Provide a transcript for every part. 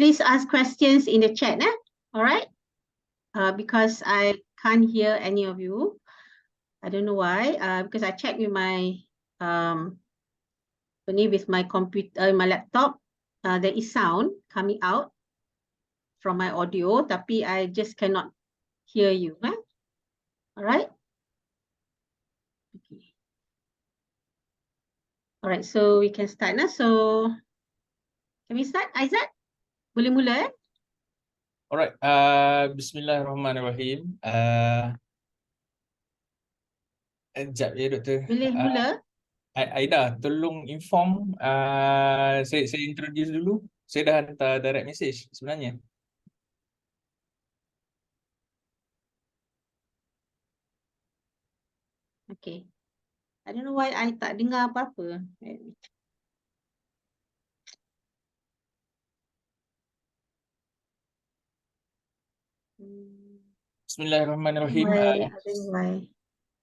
please ask questions in the chat, all right? Because I can't hear any of you. I don't know why. Because I checked with my with my computer, my laptop. There is sound coming out from my audio, tapi I just cannot hear you. All right. Okay. All right. So we can start now. So can we start, Aizat? Boleh mula? Alright, Bismillahirrahmanirrahim. Sekejap ya, Doktor. Boleh mula? Aida, tolong inform, saya introduce dulu. Saya dah hantar direct message sebenarnya. Okay. I don't know why I tak dengar apa-apa. Bismillahirrahmanirrahim. I don't know why.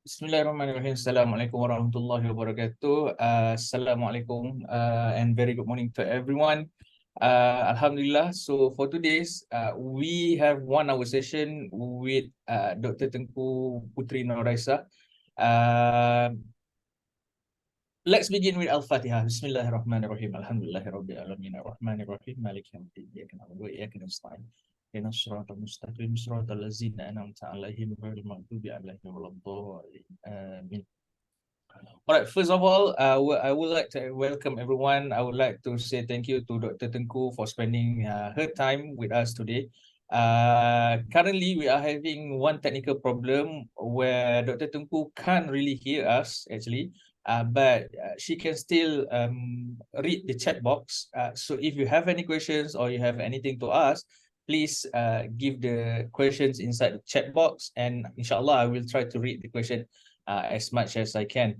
Bismillahirrahmanirrahim. Assalamualaikum warahmatullahi wabarakatuh. Assalamualaikum and very good morning to everyone. Alhamdulillah. So for today's, we have 1 hour session with Dr. Tengku Putri Noraisa. Let's begin with Al-Fatihah. Bismillahirrahmanirrahim. Alhamdulillahirabbil alamin arrahmanirrahim maliki yaumiddin. Iyyaka na'budu wa iyyaka nasta'in. Ihdinas siratal mustaqim siratal ladzina an'amta 'alaihim ghairil maghdubi 'alaihim waladdallin. Amin. Alright, first of all, I would like to welcome everyone. I would like to say thank you to Dr. Tengku for spending her time with us today. Currently, we are having one technical problem where Dr. Tengku can't really hear us actually. But she can still read the chat box. So if you have any questions or you have anything to ask, please give the questions inside the chat box, and inshallah I will try to read the question as much as I can.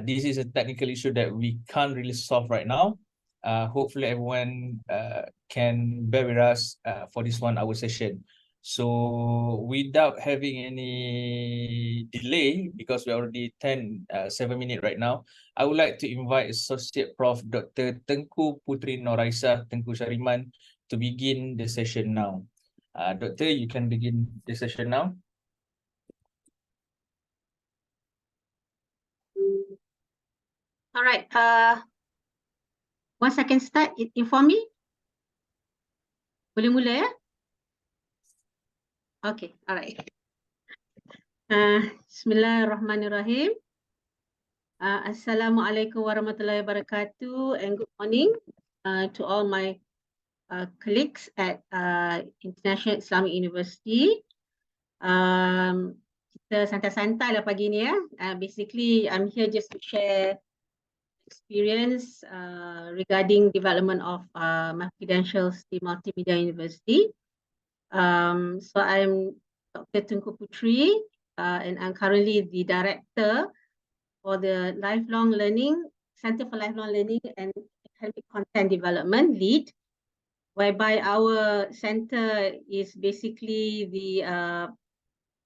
This is a technical issue that we can't really solve right now. Hopefully everyone can bear with us for this 1 hour session. So without having any delay, because we're already 7 minutes right now, I would like to invite Associate Prof. Dr. Tengku Putri Noraisa Tengku Syariman to begin the session now. Doctor, you can begin the session now. All right. Once I can start, inform me. Boleh mula ya? Okay, all right. Bismillahirrahmanirrahim. Assalamualaikum warahmatullahi wabarakatuh, and good morning to all my colleagues at International Islamic University. Kita santai-santai lah pagi ni ya. Basically, I'm here just to share experience regarding development of Micro-Credential Multimedia University. So I'm Dr. Tengku Putri, and I'm currently the director for the Lifelong Learning Center for Lifelong Learning and Academic Content Development lead, whereby our center is basically the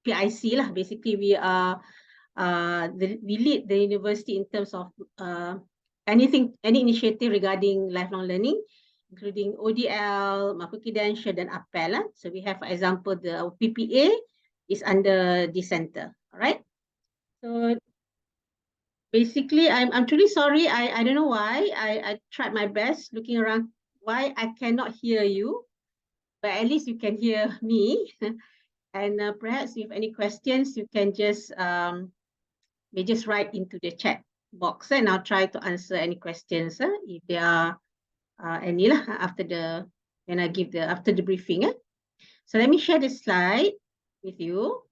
PIC lah. Basically, we are we lead the university in terms of any initiative regarding lifelong learning, including ODL, Micro-Credential, dan Appel. So we have, for example, the PPA is under the center. All right. So basically, I'm truly sorry. I don't know why. I tried my best looking around why I cannot hear you, but at least you can hear me. And perhaps if any questions, you can just may just write into the chat box, and I'll try to answer any questions if there are any lah after the briefing. So let me share the slide with you.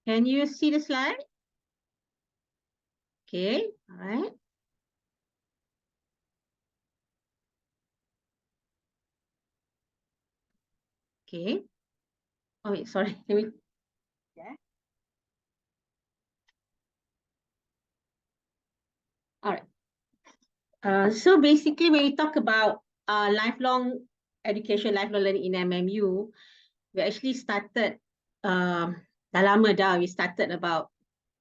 Can you see the slide? Okay, all right. Okay. Oh wait, sorry. Let me. Yeah. All right. So basically, when we talk about lifelong education lifelong learning in MMU, we actually started dah lama dah. We started about,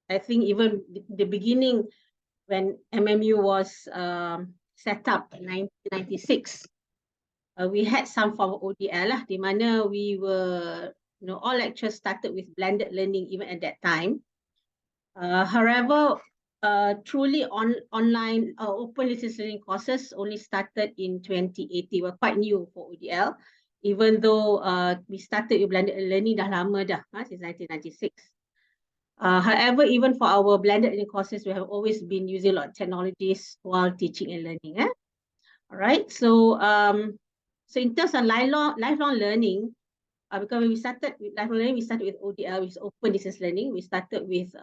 I think even the beginning when MMU was set up in 1996. We had some form of ODL lah, di mana we were, all lectures started with blended learning even at that time. However, truly online open distance learning courses only started in 2018. We're quite new for ODL, even though we started with blended learning dah lama dah, since 1996. However, even for our blended learning courses, we have always been using a lot of technologies while teaching and learning. All right, so in terms of lifelong learning, because when we started with lifelong learning, we started with ODL, which is open distance learning. We started with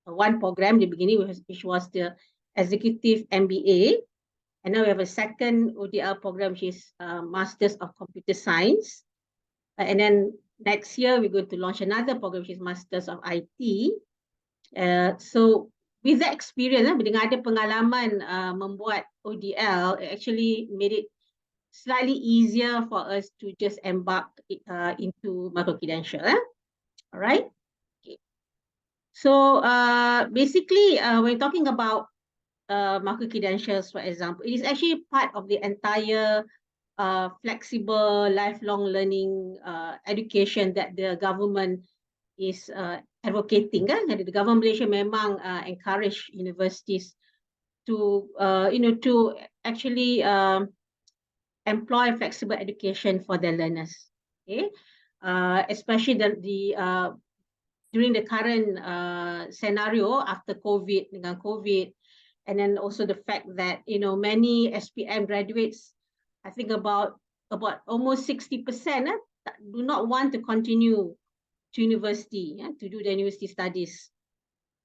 one program in the beginning, which was the Executive MBA. And now we have a second ODL program, which is Masters of Computer Science. And then next year, we're going to launch another program, which is Masters of IT. So with that experience, dengan ada pengalaman membuat ODL, it actually made it slightly easier for us to just embark into Micro-Credential. All right. Okay. So basically, when talking about Micro-Credentials, for example, it is actually part of the entire flexible lifelong learning education that the government is advocating. The government Malaysia memang encourage universities to to actually employ flexible education for their learners. Okay, especially during the current scenario after COVID, dengan COVID, and then also the fact that many SPM graduates, I think about almost 60% do not want to continue to university, to do their university studies.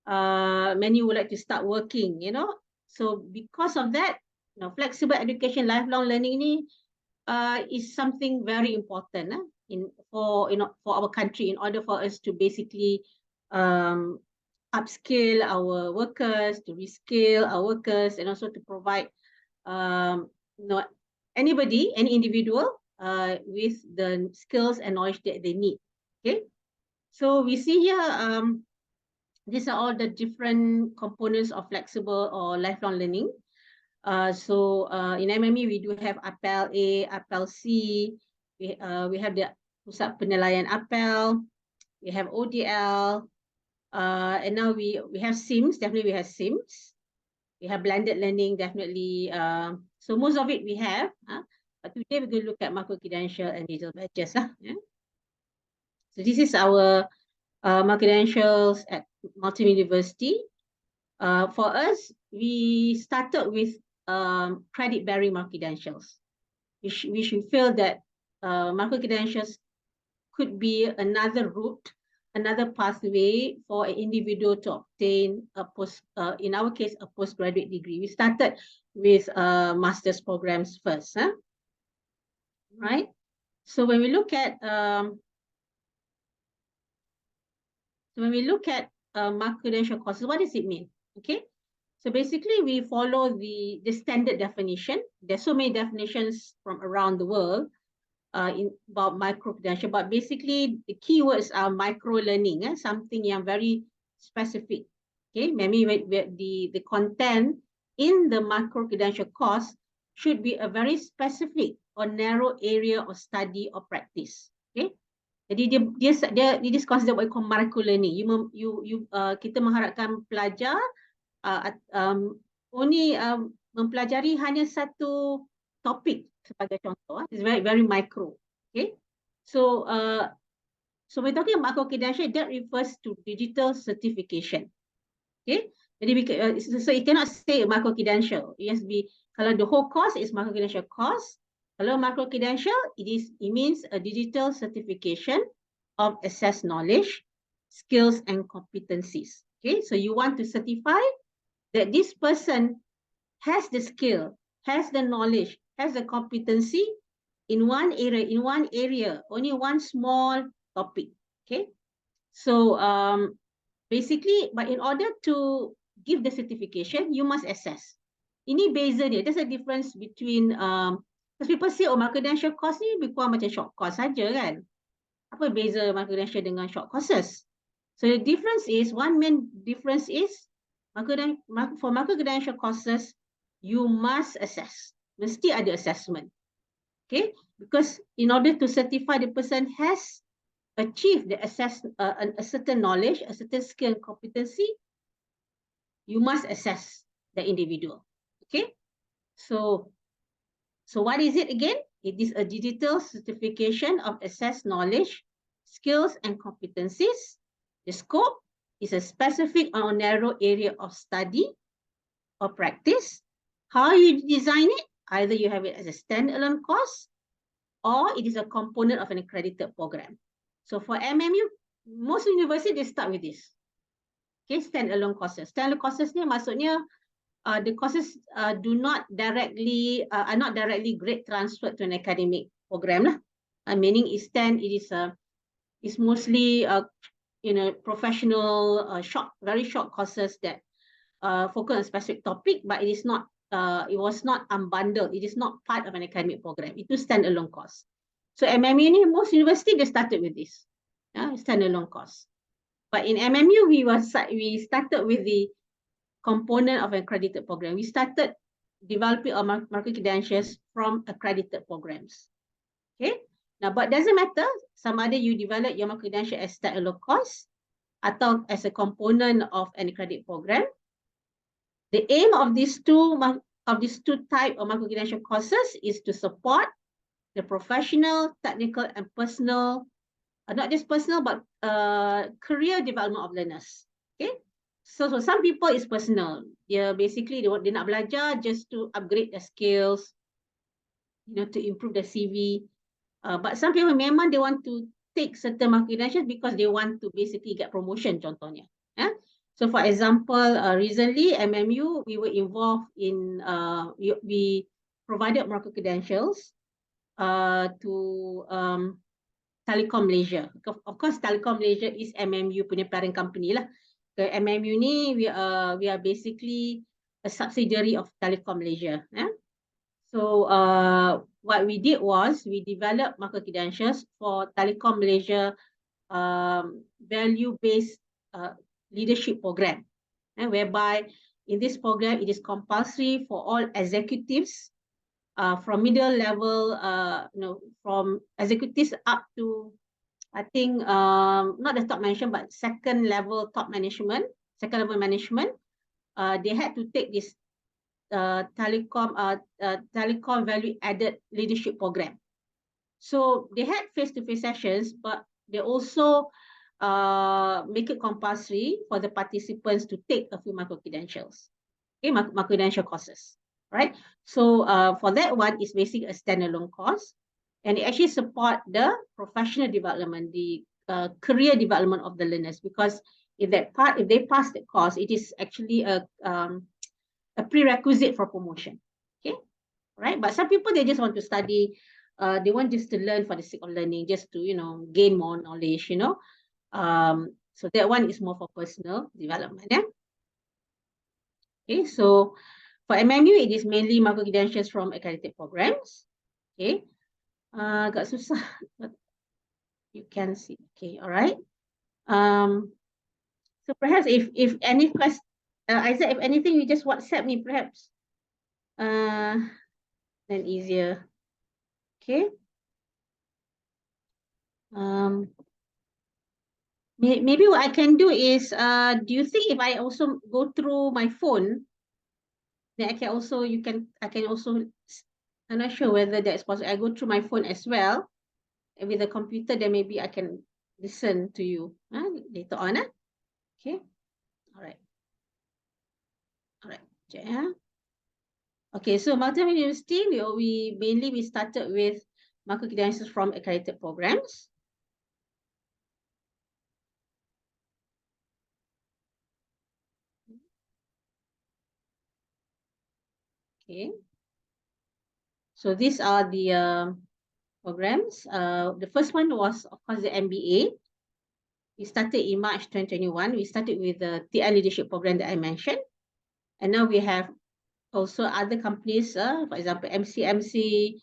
Many would like to start working, So because of that, flexible education, lifelong learning ni is something very important for our country, in order for us to basically upskill our workers, to reskill our workers, and also to provide any individual with the skills and knowledge that they need. Okay, so we see here these are all the different components of flexible or lifelong learning. So in MME, we do have Apel A, Apel C, we have the Pusat Penilaian Apel, we have ODL, and now we have SIMS, definitely we have SIMS. We have blended learning, definitely. So most of it we have. But today we're going to look at Micro-Credential and digital badges. So this is our Micro-Credentials at Multimedia University. For us, we started with credit-bearing Micro-Credentials. We should feel that Micro-Credentials could be another route, another pathway for an individual to obtain in our case, a postgraduate degree. We started with master's programs first, right? So when we look at Micro-Credential courses, what does it mean? Okay, so basically we follow the standard definition. There's so many definitions from around the world about Micro-Credential, but basically the keywords are micro-learning, something yang very specific. Okay, maybe the content in the Micro-Credential course should be a very specific or narrow area of study or practice. Okay, jadi dia considered what we call micro-learning. Kita mengharapkan pelajar mempelajari hanya satu topik sebagai contoh. It's very, very micro. Okay, so we're talking about Micro-Credential, that refers to digital certification. Okay, jadi so it cannot say Micro-Credential. It has to be, kalau the whole course is Micro-Credential course, kalau Micro-Credential, it means a digital certification of assessed knowledge, skills, and competencies. Okay, so you want to certify that this person has the skill, has the knowledge, has the competency in one area, only one small topic. Okay, so basically, but in order to give the certification, you must assess. Ini beza dia. There's a difference between Because people say, oh, micro-credential course ni lebih kurang macam short course saja kan. Apa beza micro-credential dengan short courses? So the difference is, one main difference is, for micro-credential courses, you must assess. Mesti ada assessment. Okay, because in order to certify the person has achieved a certain knowledge, a certain skill and competency, you must assess the individual. Okay, so what is it again? It is a digital certification of assessed knowledge, skills, and competencies. The scope is a specific or narrow area of study or practice. How you design it, either you have it as a standalone course or it is a component of an accredited program. So for MMU, most universities, they start with this. Okay, standalone courses. Standalone courses ni maksudnya the courses are not directly grade transferred to an academic program lah. Meaning it is mostly professional very short courses that focus on a specific topic, but it was not unbundled. It is not part of an academic program. Itu standalone course. So MMU ni, most university they started with this standalone course. But in MMU we started with the component of an accredited program. We started developing our micro-credentials from accredited programs. Okay. Now, but doesn't matter. Some other you develop your micro-credential as standalone course atau as a component of an accredited program. The aim of these two type of micro-credential courses is to support the professional, technical, and personal, not just personal, but career development of learners. Okay. So some people is personal. Basically they nak belajar just to upgrade their skills, to improve their CV. But some people memang they want to take certain micro-credentials because they want to basically get promotion, contohnya. So for example, recently MMU, we were involved in, we provided micro-credentials to Telecom Malaysia. Of course, Telecom Malaysia is MMU punya parent company lah. The MMU ni, we are basically a subsidiary of Telecom Malaysia. So what we did was we developed micro-credentials for Telecom Malaysia value-based leadership program, whereby in this program it is compulsory for all executives from middle level, from executives up to, I think, not the top management, but second level management. They had to take this telecom value added leadership program. So they had face-to-face sessions, but they also make it compulsory for the participants to take a few micro-credentials, micro-credential courses, right? So for that one, it's basically a standalone course, and it actually support the professional development, the career development of the learners, because if they pass the course, it is actually a prerequisite for promotion. Okay, right? But some people, they just want to study. They want just to learn for the sake of learning, just to gain more knowledge. So that one is more for personal development. Okay, so for MMU, it is mainly micro-credentials from accredited programs. Okay, agak susah. You can see. Okay, all right. So perhaps if any question, Isaac, if anything, you just WhatsApp me, perhaps. Then easier. Okay. Maybe what I can do is, do you think if I also go through my phone, then I can also, I'm not sure whether that's possible. I go through my phone as well. And with the computer, then maybe I can listen to you later on. Okay. All right. All right. Yeah. Okay, so Multimedia University, we started with micro-credentials from accredited programs. Okay. So these are the programs. The first one was, of course, the MBA. We started in March 2021. We started with the TN leadership program that I mentioned. And now we have also other companies, for example, MCMC,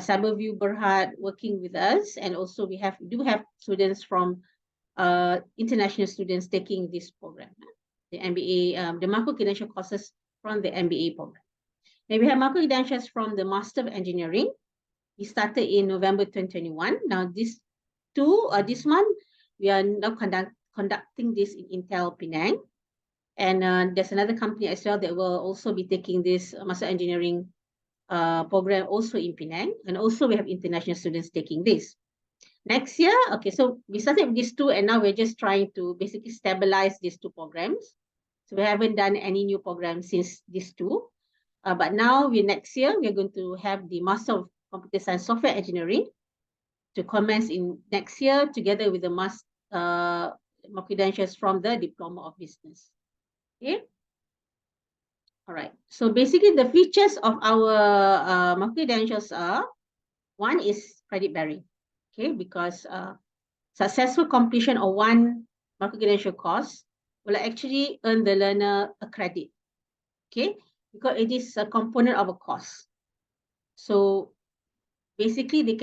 Cyberview Berhad working with us, and also we do have students from international students taking this program, the MBA, the Micro-Credential courses from the MBA program. Then we have Micro-Credentials from the Master of Engineering. We started in November 2021. Now this month, we are now conducting this in Intel Penang. And there's another company as well that will also be taking this Master Engineering program also in Penang. And also we have international students taking this. Next year, okay, so we started with these two, and now we're just trying to basically stabilize these two programs. So we haven't done any new programs since these two. But now next year, we're going to have the Master of Computer Science Software Engineering to commence in next year together with the Micro-Credentials from the Diploma of Business. Okay. All right. So basically the features of our Micro-Credentials are, one is credit bearing. Okay, because successful completion of one Micro-Credential course will actually earn the learner a credit. Okay, because it is a component of a course. So basically we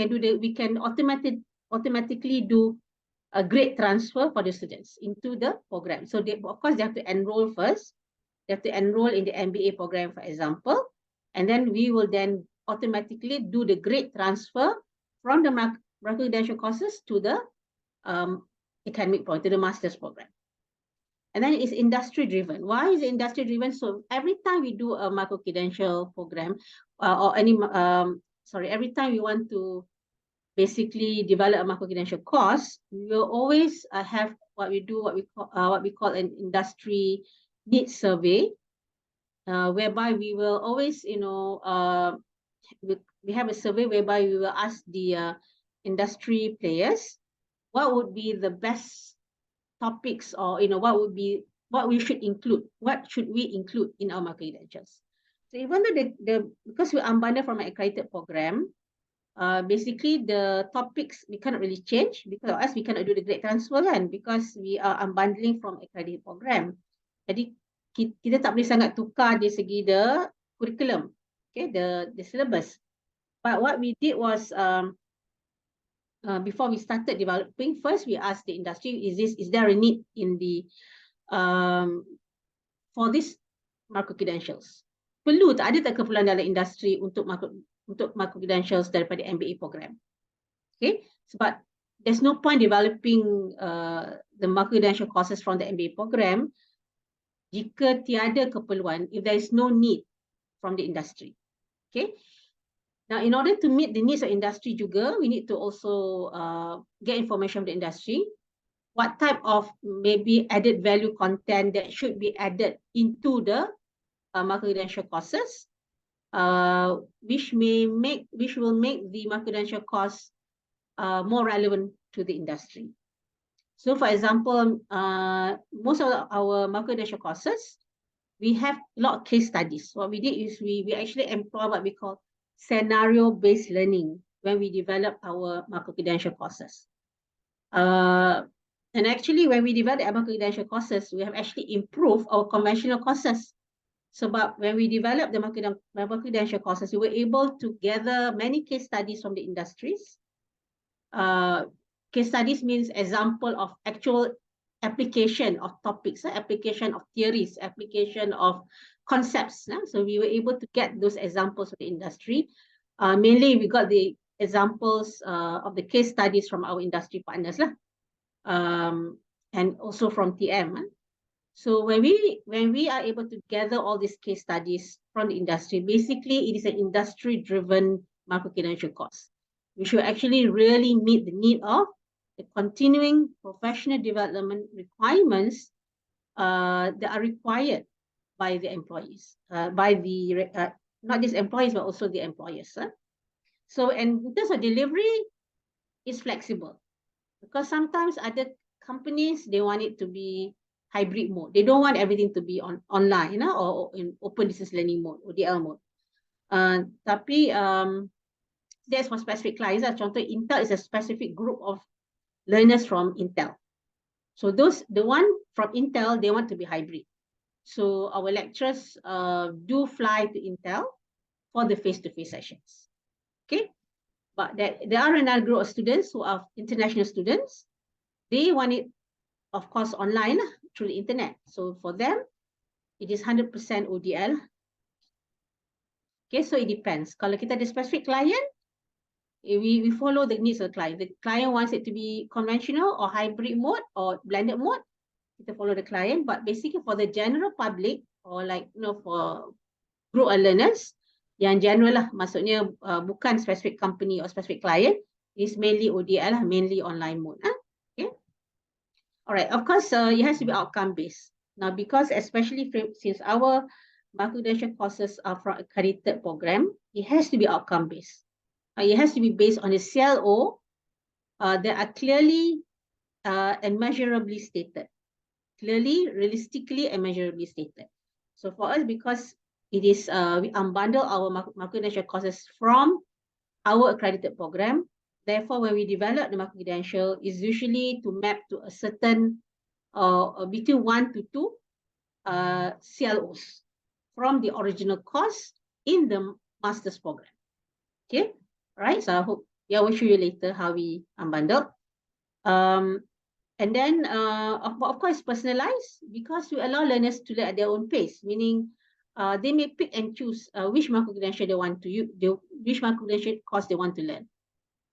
can automatically do a grade transfer for the students into the program. So of course they have to enroll first. They have to enroll in the MBA program, for example, and then we will then automatically do the grade transfer from the Micro-Credential courses to the academic program, to the master's program. And then it's industry driven. Why is it industry driven? So every time we do a Micro-Credential program or every time we want to basically develop a Micro-Credential course, we will always have what we call an industry needs survey, whereby we will always, we have a survey whereby we will ask the industry players what would be the best topics, or what we should include, what should we include in our Micro-Credentials. So even though because we're unbundled from an accredited program, basically the topics we cannot really change, because of us we cannot do the grade transfer kan, because we are unbundling from accredited program. Jadi kita tak boleh sangat tukar dari segi the curriculum, okay, the syllabus. But what we did was before we started developing, first we asked the industry, is there a need in the for this Micro-Credentials? Perlu tak, ada tak keperluan dalam industri untuk Micro-Credentials daripada MBA program? Okay, sebab there's no point developing the Micro-Credential courses from the MBA program jika tiada keperluan, if there is no need from the industry. Okay. Now, in order to meet the needs of industry juga, we need to also get information from the industry. What type of maybe added value content that should be added into the Micro-Credential courses, which will make the Micro-Credential course more relevant to the industry. So, for example, most of our Micro-Credential courses, we have a lot of case studies. What we did is we actually employ what we call scenario-based learning when we develop our Micro-Credential courses. And actually, when we develop our Micro-Credential courses, we have actually improved our conventional courses. So, but when we developed the Micro-Credential courses, we were able to gather many case studies from the industries. Case studies means example of actual application of topics, application of theories, application of concepts. So we were able to get those examples of the industry. Mainly we got the examples of the case studies from our industry partners, and also from TM. So when we are able to gather all these case studies from the industry, basically it is an industry-driven Micro-Credential course. We should actually really meet the need of the continuing professional development requirements that are required by the employees, by the not just employees but also the employers. So, and in terms of delivery, it's flexible, because sometimes other companies, they want it to be hybrid mode. They don't want everything to be online, or in open distance learning mode, ODL mode. Tapi that's for specific clients. Contoh, Intel is a specific group of learners from Intel. So the one from Intel, they want to be hybrid. So our lecturers do fly to Intel for the face-to-face sessions. Okay. But there are another group of students who are international students. They want it, of course, online through the internet. So for them, it is 100% ODL. Okay, so it depends. Kalau kita ada specific client, we follow the needs of the client. The client wants it to be conventional or hybrid mode or blended mode. Kita follow the client. But basically for the general public or like, for group of learners, yang general lah, maksudnya bukan specific company or specific client, is mainly ODL lah, mainly online mode. Okay. Alright, of course, it has to be outcome based. Now, because especially since our Micro-Credential courses are from accredited program, it has to be outcome based. It has to be based on a CLO that are clearly and measurably stated. Clearly, realistically, and measurably stated. So for us, because it is we unbundle our Micro-Credential courses from our accredited program, therefore, when we develop the Micro-Credential, is usually to map to a certain between 1 to 2 CLOs from the original course in the master's program. Okay, right? So I hope, yeah, we'll show you later how we unbundle. And then, of course, personalized, because we allow learners to learn at their own pace, meaning they may pick and choose which Micro-Credential they want to use, which Micro-Credential course they want to learn.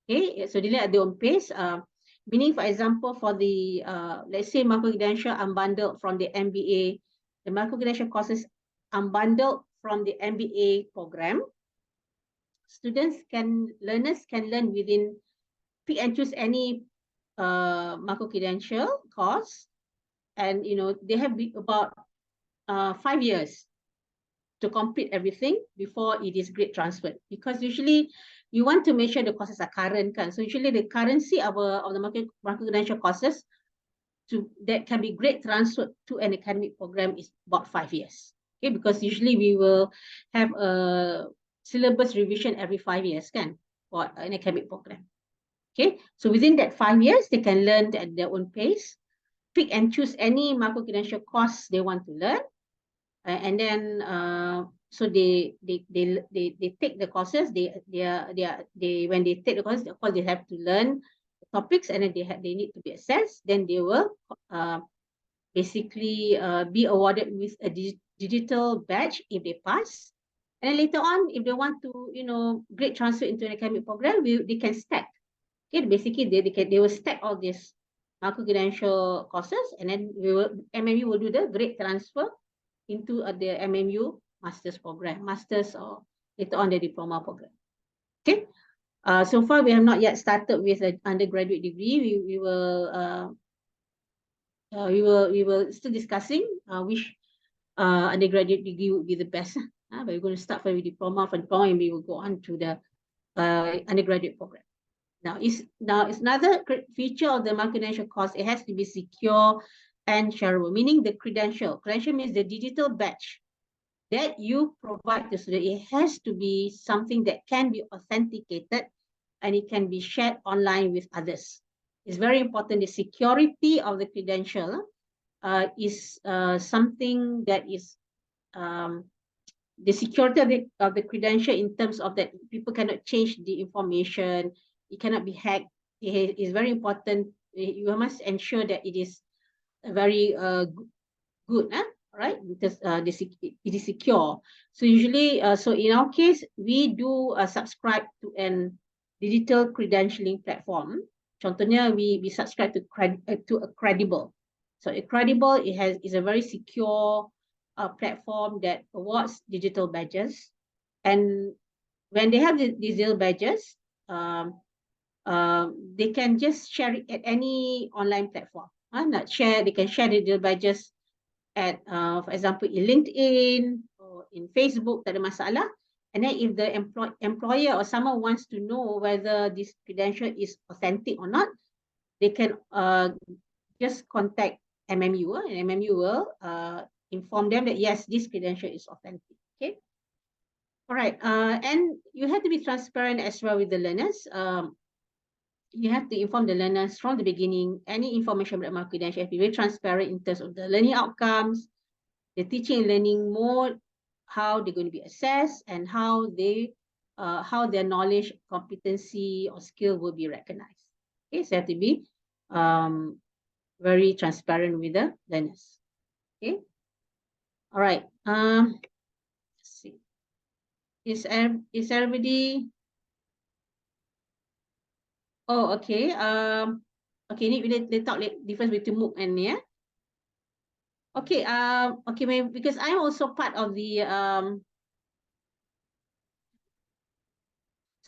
Okay, so they learn at their own pace. Meaning, for example, for the, let's say, Micro-Credential unbundled from the MBA, the Micro-Credential courses unbundled from the MBA program, learners can learn within, pick and choose any Micro-Credential course, and they have about 5 years to complete everything before it is grade transferred, because usually you want to make sure the courses are current, kan? So usually the currency of the Micro-Credential courses that can be grade transferred to an academic program is about 5 years. Okay, because usually we will have a syllabus revision every 5 years, kan, for an academic program. Okay, so within that 5 years, they can learn at their own pace, pick and choose any Micro-Credential course they want to learn, and then so they take the courses. When they take the courses, of course they have to learn the topics, and then they need to be assessed. Then they will basically be awarded with a digital badge if they pass. And then later on, if they want to grade transfer into an academic program, they can stack. Okay, basically they will stack all these Micro-Credential courses, and then MMU will do the grade transfer into the MMU master's program, master's, or later on the diploma program. Okay, so far we have not yet started with an undergraduate degree. We will still discussing which undergraduate degree would be the best. But we're going to start with diploma. For diploma, and we will go on to the undergraduate program. Now, it's another feature of the Micro-Credential course. It has to be secure and shareable, meaning the credential. Credential means the digital badge that you provide to the student. It has to be something that can be authenticated and it can be shared online with others. It's very important. The security of the credential is something that is the security of the credential in terms of that people cannot change the information. It cannot be hacked. It is very important. You must ensure that it is very good, right? Because it is secure. So usually, so in our case, we do subscribe to a digital credentialing platform. Contohnya, we subscribe to Credible. So Credible is a very secure platform that awards digital badges, and when they have the digital badges, they can just share it at any online platform. They can share the digital badges at, for example, in LinkedIn or in Facebook, tak ada masalah. And then if the employer or someone wants to know whether this credential is authentic or not, they can just contact MMU, and MMU will inform them that yes, this credential is authentic. Okay. All right. And you have to be transparent as well with the learners. You have to inform the learners from the beginning. Any information about Micro-Credential have to be very transparent in terms of the learning outcomes, the teaching and learning mode, how they're going to be assessed, and how they how their knowledge, competency, or skill will be recognized. Okay, so you have to be very transparent with the learners. Okay, all right. Let's see. Is everybody? Oh, okay. Okay, ni we talk difference between MOOC and yeah. Okay. Okay, because I'm also part of the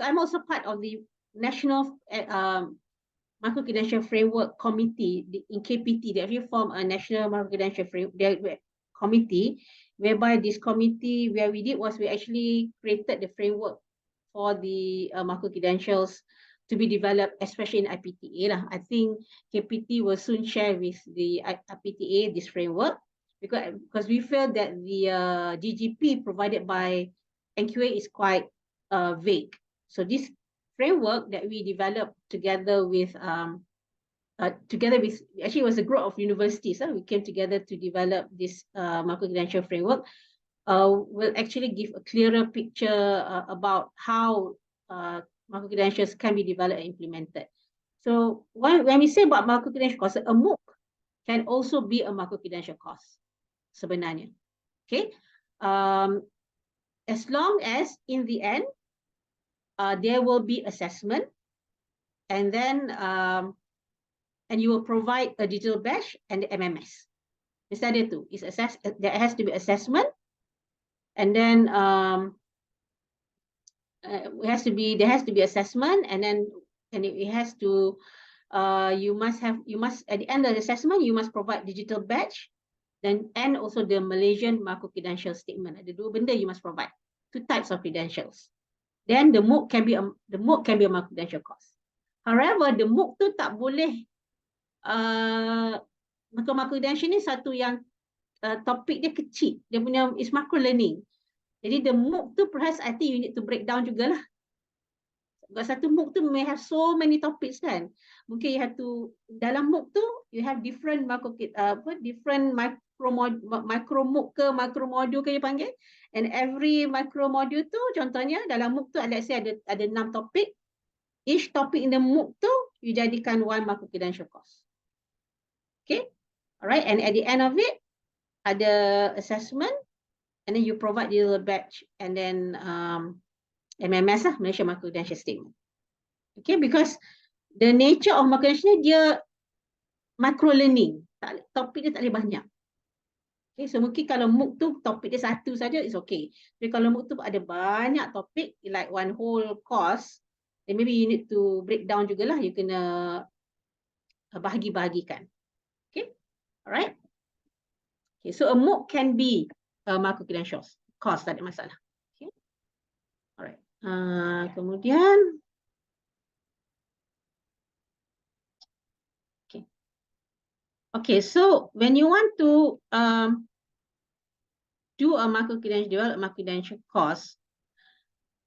So I'm also part of the National Micro-Credential Framework Committee in KPT. They actually form a National Micro-Credential Framework Committee, whereby this committee, where we did was we actually created the framework for the micro-credentials to be developed, especially in IPTA. I think KPT will soon share with the IPTA this framework because we feel that the GGP provided by NQA is quite vague. So this framework that we developed together with actually it was a group of universities. We came together to develop this micro-credential framework. Will actually give a clearer picture about how micro-credentials can be developed and implemented. So when we say about micro-credential course, a MOOC can also be a micro-credential course sebenarnya. Okay, as long as in the end there will be assessment, and then and you will provide a digital badge and the MMS. Mesti ada tu. There has to be assessment, and then there has to be assessment, and then it has to you must at the end of the assessment you must provide digital badge, then and also the Malaysian Micro-Credential statement. Ada dua benda you must provide. Two types of credentials. Then the MOOC can be a micro-credential course. However, the MOOC tu tak boleh micro-credential ni satu yang topik dia kecil. Dia punya is macro learning. Jadi the MOOC tu perhaps I think you need to break down jugalah. Sebab satu MOOC tu may have so many topics kan. Mungkin you have to, dalam MOOC tu you have different micro MOOC ke micro module ke you panggil. And every micro module tu contohnya dalam MOOC tu let's say ada 6 topik. Each topic in the MOOC tu you jadikan one micro-credential course. Okay. Alright, and at the end of it ada assessment, and then you provide the badge, and then MMS lah, Malaysia Micro-Credential Statement. Okay, because the nature of micro-credential dia micro learning, topik dia tak boleh banyak. Okay, so mungkin kalau MOOC tu topik dia satu saja is okay. Tapi kalau MOOC tu ada banyak topik, like one whole course, then maybe you need to break down jugalah, you kena bahagi-bahagikan. Okay, alright. Okay, so a MOOC can be a micro-credential course, tak ada masalah. Okay, alright. Kemudian, okay, so when you want to do a develop micro-credential course,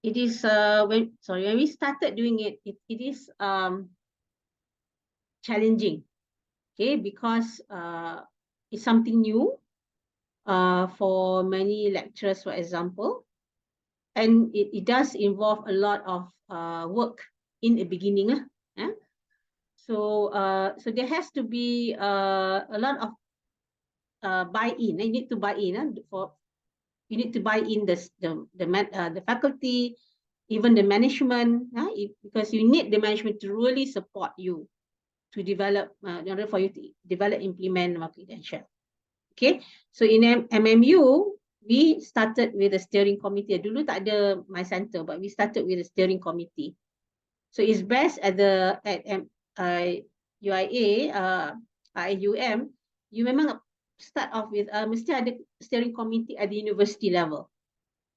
it is when we started doing it, it is challenging. Okay, because it's something new for many lecturers, for example, and it does involve a lot of work in the beginning. So there has to be a lot of buy-in. You need to buy in you need to buy in the faculty, even the management, because you need the management to really support you to develop, in order for you to develop, implement micro-credential. Okay, so in MMU, we started with a steering committee. Dulu tak ada my center, but we started with a steering committee. So it's best at UIA, IIUM, you memang start off with mesti ada steering committee at the university level.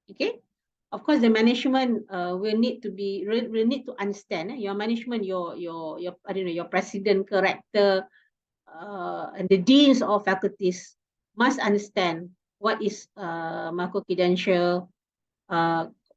Okay, of course the management will need to understand your management, your I don't know, your president, rector, and the deans of faculties must understand what is micro-credential,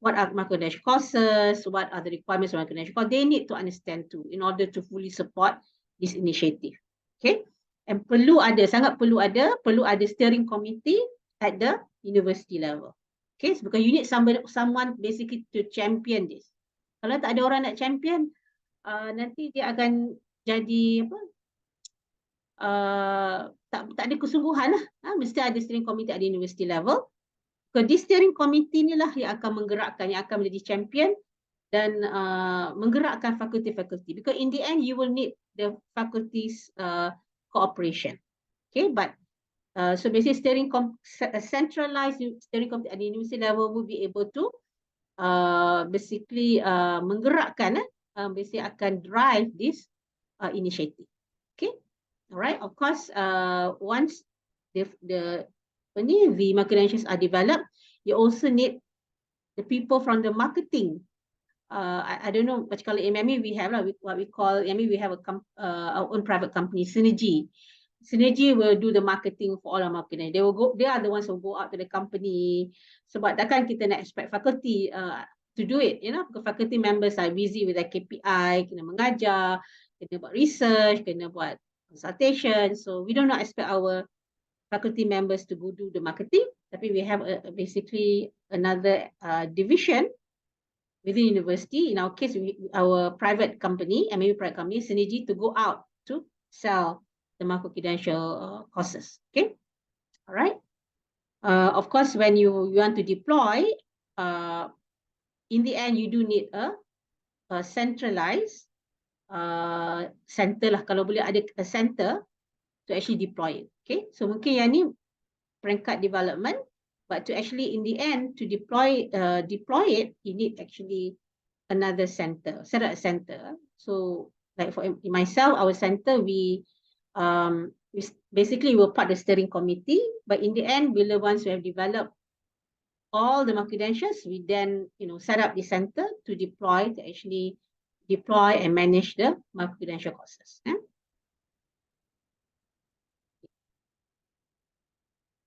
what are micro-credential courses, what are the requirements of micro-credential course. They need to understand too in order to fully support this initiative. Okay, and sangat perlu ada steering committee at the university level. Okay, so because you need someone basically to champion this. Kalau tak ada orang nak champion, nanti dia akan jadi apa? Tak ada kesungguhan lah. Mesti ada steering committee at the university level. So this steering committee ni lah yang akan menggerakkan, yang akan menjadi champion dan menggerakkan fakulti-fakulti. Because in the end, you will need the faculties cooperation. Okay, but so basically centralized steering committee at the university level will be able to basically menggerakkan, basically akan drive this initiative. Okay, alright. Of course, once the micro-credentials are developed, you also need the people from the marketing. I don't know, but kalau MMU we have what we call MMU, we have our own private company, Synergy. Synergy will do the marketing for all our marketing. They are the ones who go out to the company. Sebab takkan kita nak expect faculty to do it, you know, because faculty members are busy with their KPI, kena mengajar, kena buat research, kena buat consultation. So we don't not expect our faculty members to go do the marketing. Tapi we have basically another division within university. In our case, our private company, MMU private company, Synergy, to go out to sell the micro-credential courses. Okay, all right. Of course, when you want to deploy, in the end, you do need a centralized center lah. Kalau boleh ada a center to actually deploy it. Okay, so mungkin yang ni peringkat development, but to actually in the end to deploy it, you need actually another center, set up a center. So like for myself, our center, we basically were part of the steering committee, but in the end, once we have developed all the micro-credentials, we then set up the center to actually deploy and manage the micro-credential courses.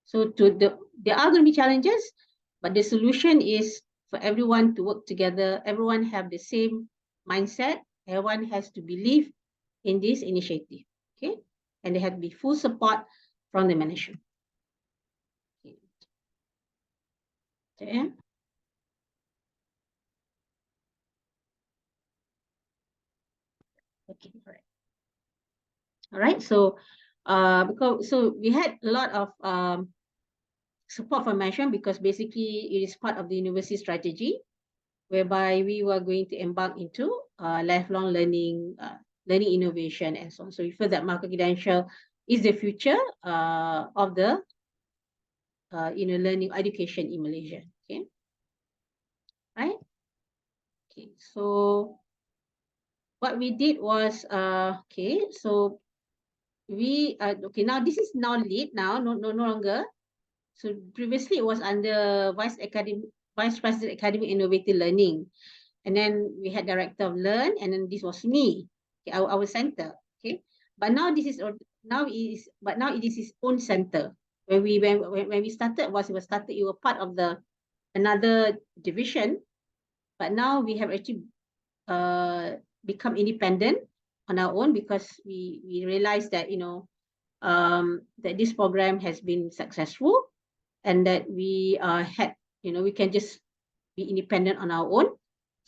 So there are going to be challenges, but the solution is for everyone to work together. Everyone have the same mindset. Everyone has to believe in this initiative. Okay, and they have to be full support from the management. Okay. Okay, all right. All right, so we had a lot of support from management, because basically it is part of the university strategy, whereby we were going to embark into lifelong learning, learning innovation, and so on. So we feel that micro-credential is the future of the learning education in Malaysia. Okay, right? Okay, so what we did was okay. So we okay, now this is now lead now, no longer. So previously it was under Vice President Academic Innovative Learning, and then we had Director of Learn, and then this was me, okay, our center. Okay, but now it is its own center. When we started, it was part of another division, but now we have actually become independent on our own, because we realized that that this program has been successful, and that we had we can just be independent on our own.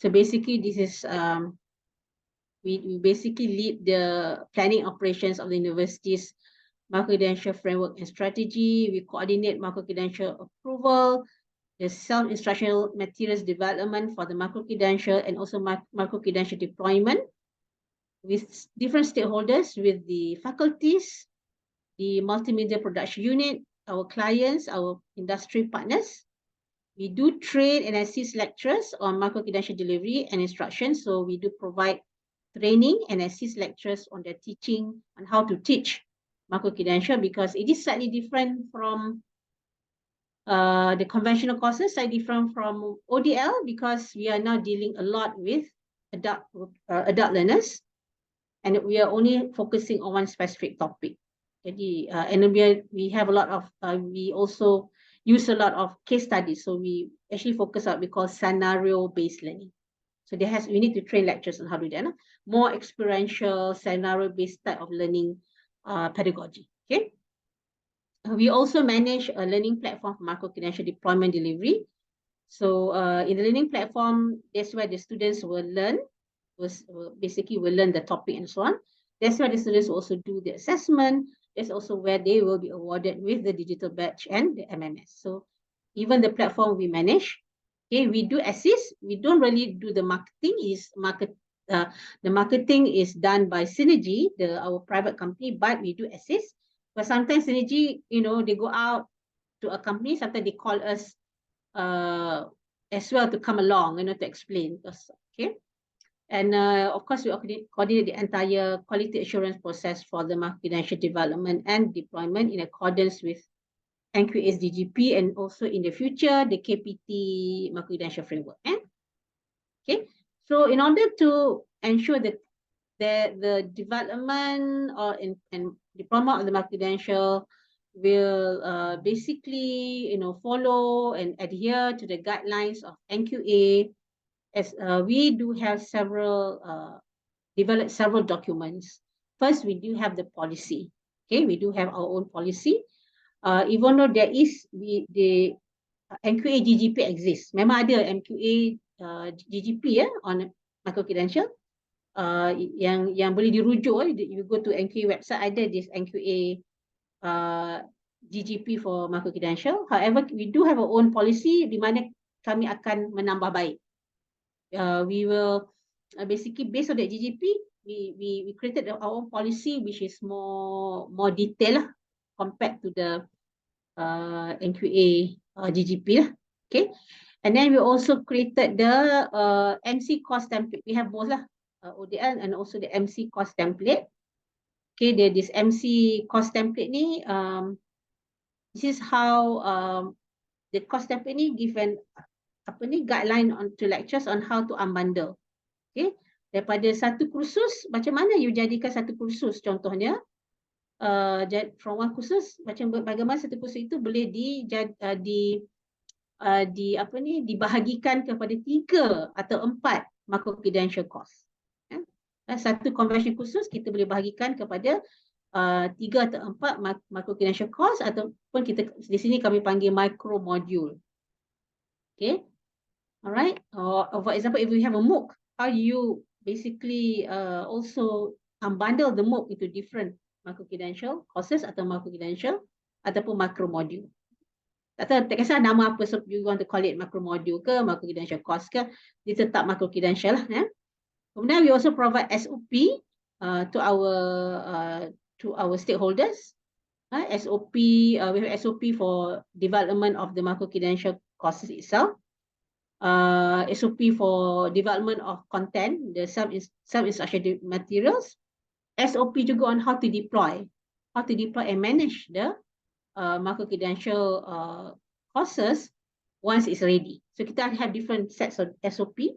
So basically this is we basically lead the planning operations of the university's micro-credential framework and strategy. We coordinate micro-credential approval, the self-instructional materials development for the micro-credential, and also micro-credential deployment with different stakeholders, with the faculties, the multimedia production unit, our clients, our industry partners. We do train and assist lecturers on micro-credential delivery and instruction. So we do provide training and assist lecturers on their teaching, on how to teach micro-credential, because it is slightly different from the conventional courses, slightly different from ODL, because we are now dealing a lot with adult learners, and we are only focusing on one specific topic. And we have a lot of, we also use a lot of case studies. So we actually focus on what we call scenario-based learning. So we need to train lecturers on how to do that. More experiential, scenario-based type of learning pedagogy. Okay. We also manage a learning platform for micro-credential deployment delivery. So in the learning platform, that's where the students will learn, basically will learn the topic and so on. That's where the students will also do the assessment. That's also where they will be awarded with the digital badge and the MMS. So even the platform we manage, okay, we do assist. We don't really do the marketing. The marketing is done by Synergy, our private company, but we do assist. But sometimes Synergy, they go out to a company. Sometimes they call us as well to come along, to explain. Okay. And of course, we coordinate the entire quality assurance process for the Micro-Credential development and deployment in accordance with NQA's DGP and also in the future, the KPT Micro-Credential framework. Okay, so in order to ensure that the development and deployment of the Micro-Credential will basically, follow and adhere to the guidelines of NQA, as we do have developed several documents. First, we do have the policy. Okay, we do have our own policy. Even though there is the MQA GGP exists, memang ada MQA GGP on Micro-Credential yang boleh dirujuk. You go to MQA website, ada this MQA GGP for Micro-Credential. However, we do have our own policy di mana kami akan menambah baik. We will basically based on the GGP, we created our own policy which is more detailed compared to the NQA GGP. Okay, and then we also created the MC course template. We have both ODL and also the MC course template. Okay, this MC course template ni, this is how the course template ni given guideline to lectures on how to unbundle. Okay, daripada satu kursus, macam mana you jadikan satu kursus, contohnya from one kursus, macam bagaimana satu kursus itu boleh dibahagikan kepada 3 atau 4 Micro-Credential course. Satu conversion kursus kita boleh bahagikan kepada 3 atau 4 Micro-Credential course, ataupun kita di sini kami panggil micro module. Okay, alright. For example, if we have a MOOC, how you basically also unbundle the MOOC into different Micro-Credential courses atau Micro-Credential ataupun micro module. Tak kisah nama apa, so you want to call it micro module ke, Micro-Credential course ke, dia tetap Micro-Credential lah. Kemudian we also provide SOP to our stakeholders. SOP, we have SOP for development of the Micro-Credential courses itself. SOP for development of content, the self-instruction materials. SOP juga on how to deploy and manage the Micro-Credential courses once it's ready. So kita have different sets of SOP.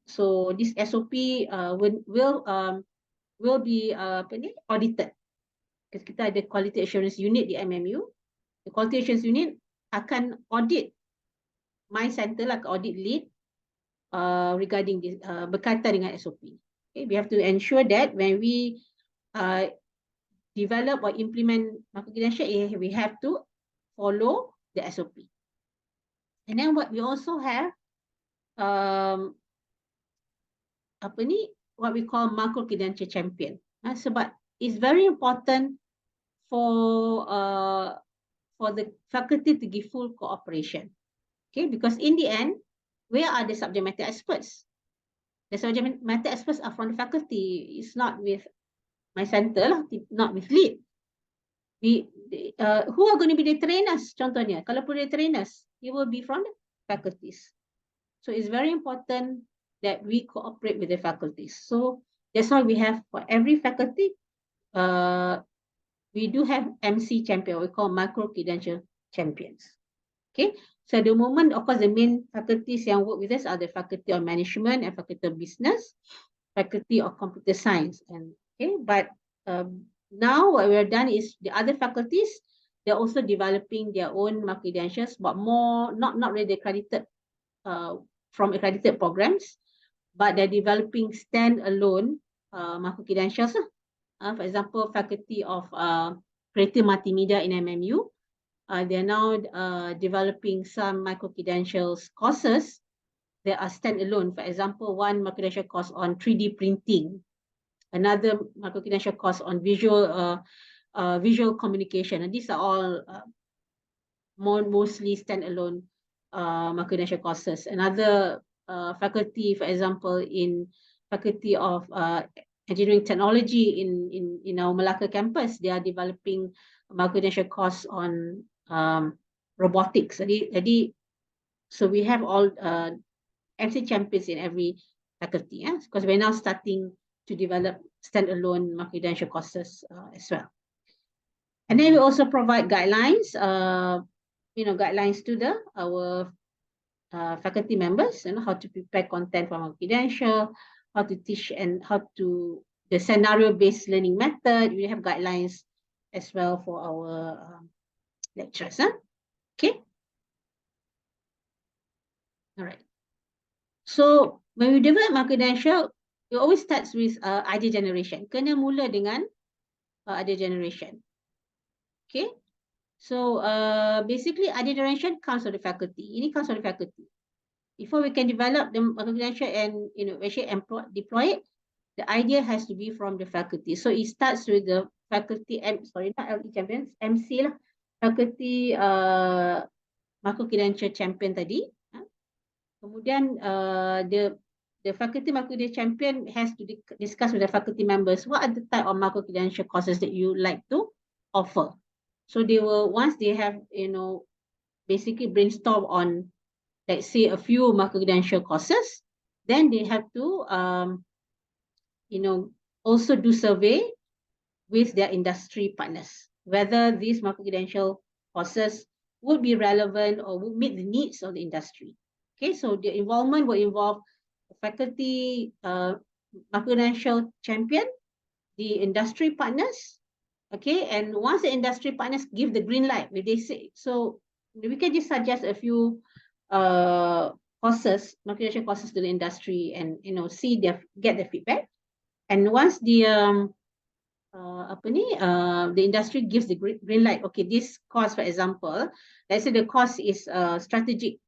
So this SOP will be audited. Because kita ada quality assurance unit di MMU. The quality assurance unit akan audit my center like audit lead regarding this berkaitan dengan SOP. Okay, we have to ensure that when we develop or implement Micro-Credential, we have to follow the SOP. And then what we also have what we call Micro-Credential champion. Sebab it's very important for the faculty to give full cooperation. Okay, because in the end, where are the subject matter experts? The subject matter experts are from the faculty. It's not with my center, not with lead. Who are going to be the trainers? Contohnya, kalau pun the trainers, it will be from the faculties. So it's very important that we cooperate with the faculties. So that's why we have for every faculty, we do have MC champion. We call Micro-Credential champions. Okay. So at the moment, of course, the main faculties yang work with us are the Faculty of Management and Faculty of Business, Faculty of Computer Science. And okay, but now what we have done is the other faculties, they're also developing their own Micro-Credentials, but more not really accredited from accredited programs, but they're developing standalone Micro-Credentials. For example, Faculty of Creative Multimedia in MMU, they're now developing some micro-credentials courses that are standalone. For example, one micro-credential course on 3D printing, another micro-credential course on visual communication, and these are all mostly standalone micro-credential courses. Another faculty, for example, in Faculty of Engineering Technology in our Malacca campus, they are developing a micro-credential course on robotics. So we have all MC champions in every faculty, because we're now starting to develop standalone micro-credential courses as well. And then we also provide guidelines, guidelines to our faculty members, how to prepare content for micro-credential, how to teach, and the scenario-based learning method. We have guidelines as well for our lecturers. Okay. All right. So when we develop micro-credential, it always starts with idea generation. Kena mula dengan idea generation. Okay. So basically idea generation comes from the faculty. Ini comes from the faculty. Before we can develop the micro-credential and actually deploy it, the idea has to be from the faculty. So it starts with the faculty, MC lah, faculty micro-credential champion tadi. Kemudian the faculty micro-credential champion has to discuss with the faculty members what are the type of micro-credential courses that you like to offer. So they will, once they have basically brainstorm on, let's say, a few micro-credential courses, then they have to also do survey with their industry partners whether these micro-credential courses would be relevant or would meet the needs of the industry. Okay, so the involvement will involve the faculty micro-credential champion, the industry partners. Okay, and once the industry partners give the green light, they say, so we can just suggest a few courses, micro-credential courses to the industry, and get the feedback. And once the the industry gives the green light, okay, this course, for example, let's say the course is strategic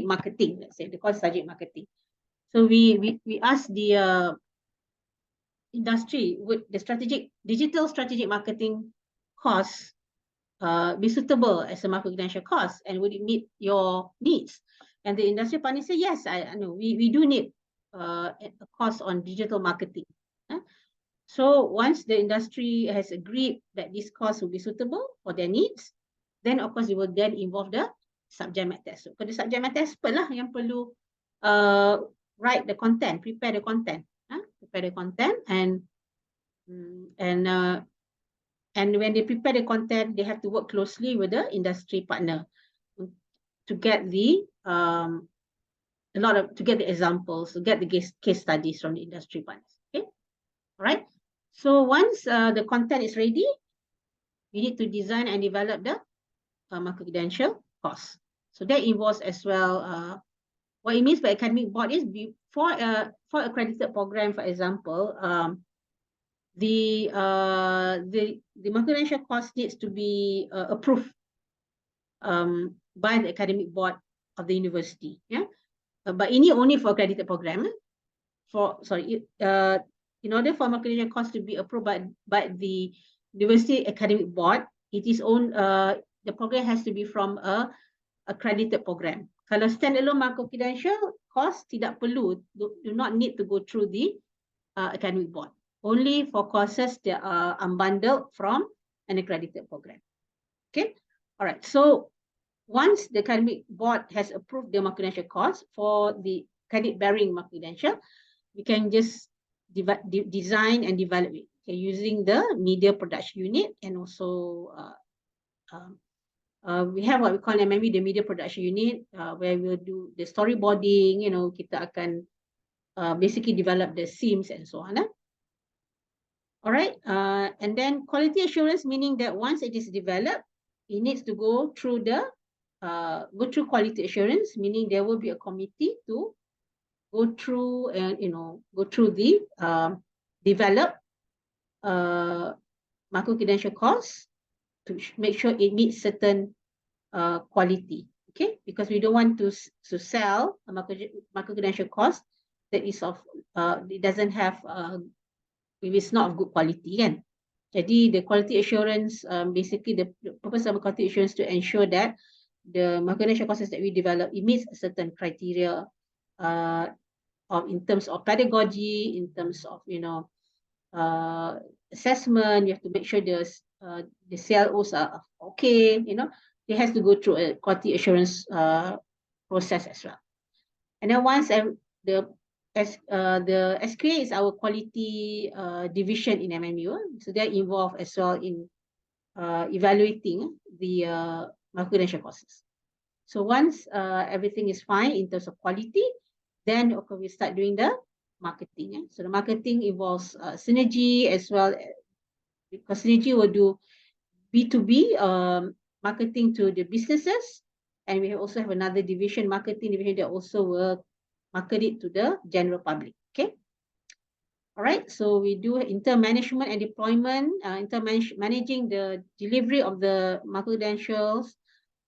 marketing. Let's say the course strategic marketing. So we ask the industry, would the digital strategic marketing course be suitable as a micro-credential course, and would it meet your needs? And the industry partner say, yes, I know we do need a course on digital marketing. So once the industry has agreed that this course will be suitable for their needs, then of course it will then involve the subject matter expert. So the subject matter expert lah yang perlu write the content, prepare the content, and when they prepare the content, they have to work closely with the industry partner to get the examples, to get the case studies from the industry partners. Okay, all right. So once the content is ready, you need to design and develop the micro-credential course. So that involves as well. What it means by academic board is for accredited program, for example, the micro-credential course needs to be approved by the academic board of the university. Yeah, but ini only for accredited program. In order for micro-credential course to be approved by the university academic board, the program has to be from a accredited program. Kalau standalone micro-credential course, tidak perlu, do not need to go through the academic board. Only for courses that are unbundled from an accredited program. Okay, all right. So once the academic board has approved the micro-credential course for the credit-bearing micro-credential, we can just design and develop it using the media production unit, and also we have what we call MMU, the media production unit, where we'll do the storyboarding. Kita akan basically develop the themes and so on. All right, and then quality assurance, meaning that once it is developed, it needs to go through quality assurance, meaning there will be a committee to go through and the develop micro-credential course make sure it meets certain quality. Okay, because we don't want to sell a micro-credential course that is of it doesn't have if it's not of good quality, kan? Jadi the quality assurance, basically the purpose of quality assurance to ensure that the micro-credential courses that we develop, it meets a certain criteria in terms of pedagogy, in terms of assessment. You have to make sure the CLOs are okay. It has to go through a quality assurance process as well. And then once the SQA is our quality division in MMU, so they're involved as well in evaluating the micro-credential courses. So once everything is fine in terms of quality, then we start doing the marketing. So the marketing involves synergy as well, because synergy will do B2B marketing to the businesses, and we also have another division, marketing division, that also will market it to the general public. Okay. All right. So we do intern management and deployment, managing the delivery of the micro-credentials.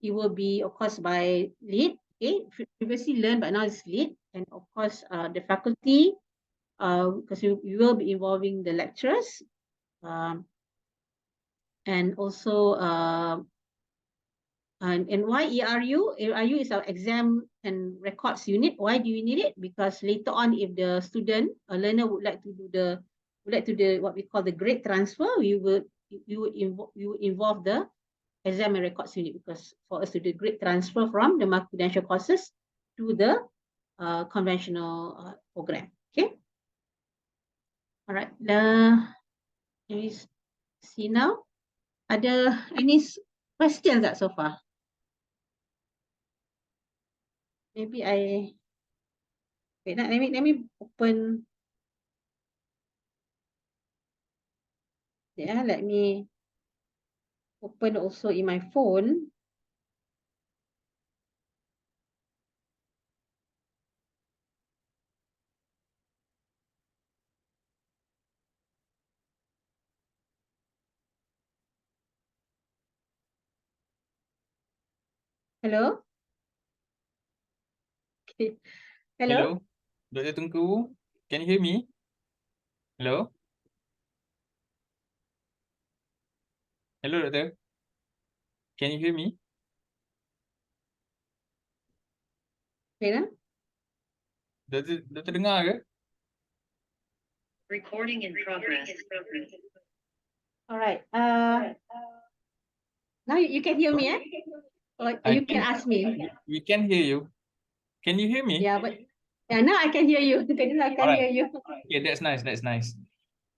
It will be, of course, by lead. Okay, previously learned, but now it's lead, and of course the faculty, because we will be involving the lecturers, and also and why ERU? ERU is our exam and records unit. Why do you need it? Because later on, if the student or learner would like to do what we call the grade transfer, we would involve the exam and records unit, because for us to do grade transfer from the micro-credential courses to the conventional program. Okay. All right. Let me see now. Are there any questions that so far? Maybe wait, let me open. Yeah, let me open also in my phone. Hello? Okay. Hello? Dr. Tengku, can you hear me? Hello? Hello, Doctor. Can you hear me? Wait, Doktor dengar ke? Recording in progress. all right. Now you can hear me, eh? Or you can ask me. We can hear you. Can you hear me? Yeah, but now I can hear you. Okay, now I can hear you. Yeah, that's nice. That's nice.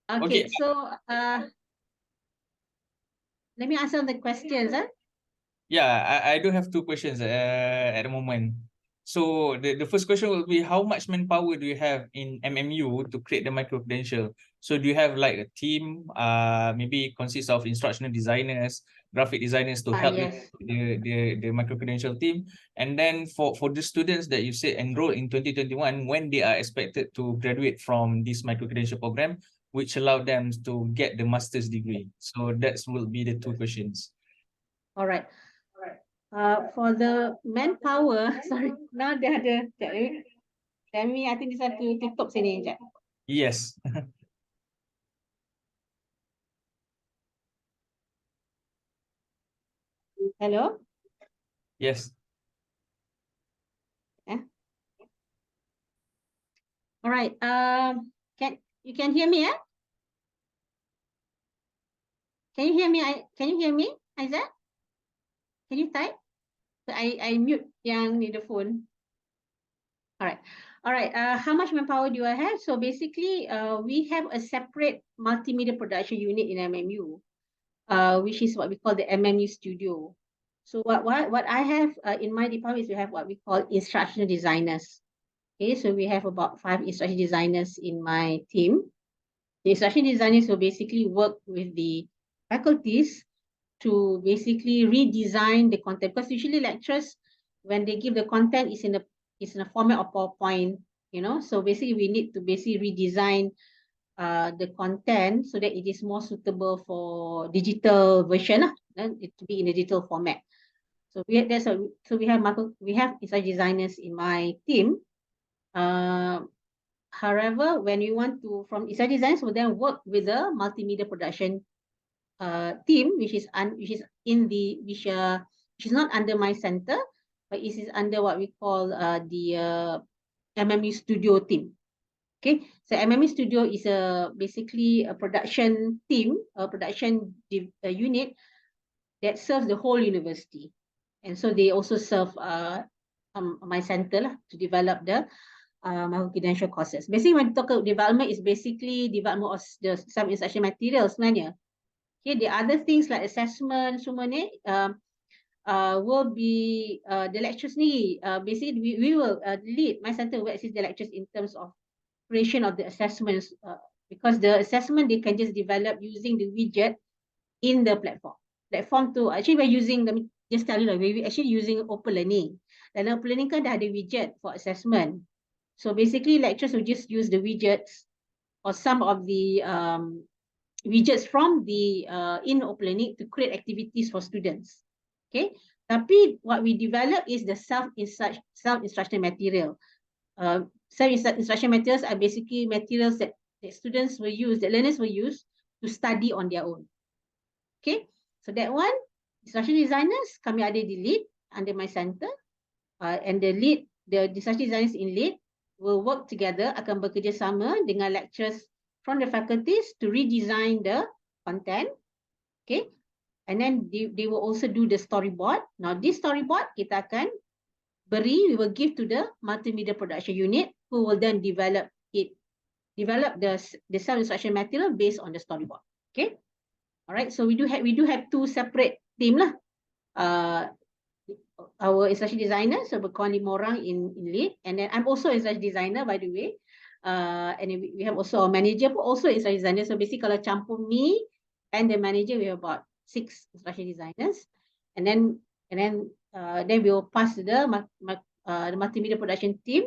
Okay, so let me answer the questions. Yeah, I do have two questions at the moment. So the first question will be, how much manpower do you have in MMU to create the micro-credential? So do you have like a team, maybe consists of instructional designers, graphic designers to help Yes. the micro-credential team? And then for the students that you said enroll in 2021, when they are expected to graduate from this micro-credential program, which allow them to get the master's degree? So that will be the two questions. All right. For the manpower, sorry, now dia ada. Let me, I think this one to tutup sini sekejap. Yes. Hello? Yes. All right. You can hear me, eh? Can you hear me? Can you hear me, Aizat? Can you type? So I mute yang ni the phone. All right. All right. How much manpower do I have? So basically, we have a separate multimedia production unit in MMU, which is what we call the MMU studio. So what I have in my department is we have what we call instructional designers. Okay, so we have about 5 instruction designers in my team. The instruction designers will basically work with the faculties to basically redesign the content, because usually lecturers, when they give the content, is in a format of PowerPoint, so basically we need to basically redesign the content so that it is more suitable for digital version lah, and it to be in a digital format. So we have insight designers in my team. However, when you want to from insight designers will then work with the multimedia production team, which is not under my center, but it is under what we call the MMU studio team. Okay, so MMU studio is basically a production team, a production unit that serves the whole university, and so they also serve my center lah to develop the Micro-Credential courses. Basically, when we talk about development, is basically development of the some instruction materials sebenarnya. Okay, the other things like assessment, semua ni will be the lectures ni. Basically, we will lead, my center will assist the lectures in terms of creation of the assessments, because the assessment they can just develop using the widget in the platform. Platform tu, actually we're using, let me just tell you lah, we're actually using Open Learning. Dan Open Learning kan dah ada widget for assessment. So basically lecturers will just use the widgets or some of the widgets from the in Open Learning to create activities for students. Okay, tapi what we develop is the self-instruction material. Self-instruction materials are basically materials that students will use, that learners will use to study on their own. Okay, so that one, instruction designers, kami ada di lead under my center, and the instruction designers in lead will work together, akan bekerjasama dengan lecturers from the faculties to redesign the content. Okay, and then they will also do the storyboard. Now this storyboard kita akan we will give to the multimedia production unit, who will then develop the self-instruction material based on the storyboard. Okay, all right. So we do have two separate team lah. Our instruction designer, so berkawan 5 orang in lead, and then I'm also instruction designer, by the way. And then we have also a manager, also instruction designer. So basically kalau campur me and the manager, we have about 6 instruction designers, and then we will pass to the multimedia production team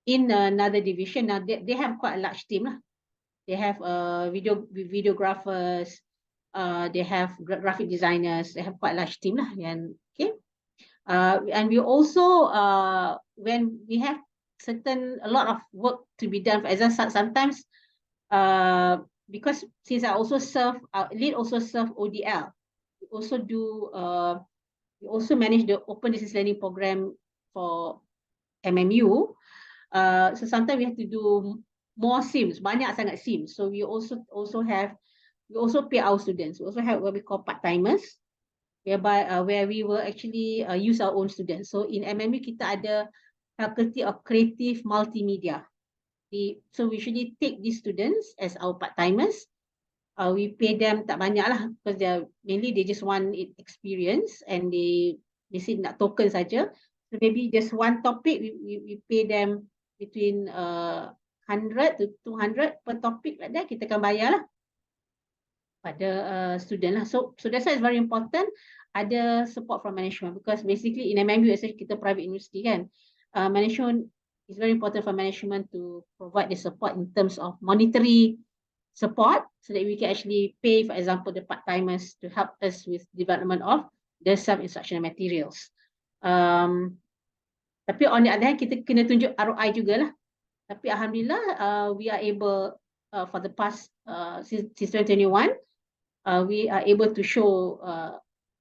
in another division. Now they have quite a large team lah. They have videographers, they have graphic designers. They have quite a large team lah. And okay, and we also when we have a lot of work to be done. For example, sometimes because since I also serve lead also serve ODL, we also do we also manage the open distance learning program for MMU. So sometimes we have to do more SIMs, banyak sangat SIMs. So we also pay our students. We also have what we call part-timers, whereby where we will actually use our own students. So in MMU kita ada faculty of creative multimedia. So we usually take these students as our part-timers. We pay them tak banyak lah, because they just want experience, and they say nak token saja. So maybe just one topic we pay them between 100 to 200 per topic, like that kita akan bayar lah pada student lah. So that's why it's very important ada support from management, because basically in MMU, especially kita private university kan, management is very important for management to provide the support in terms of monetary support, so that we can actually pay, for example, the part-timers to help us with development of the self-instructional materials. Tapi on the other hand, kita kena tunjuk ROI jugalah. Tapi alhamdulillah, we are able for the past since 2021, we are able to show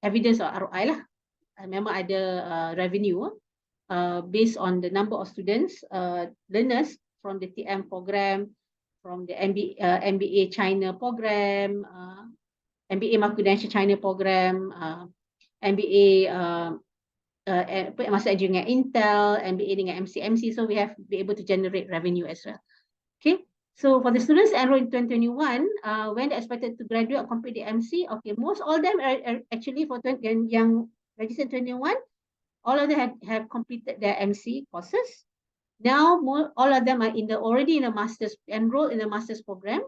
evidence of ROI lah. Memang ada revenue based on the number of students, learners from the TM program, from the MBA China program, MBA Micro-Credential China program, MBA Master Engineering Intel, MBA dengan MC. So we have be able to generate revenue as well. Okay, so for the students enrolled in 2021, when they expected to graduate or complete the MC, okay, most all of them are actually for yang registered 21, all of them have completed their MC courses. Now, all of them are already in a master's, enrolled in a master's program.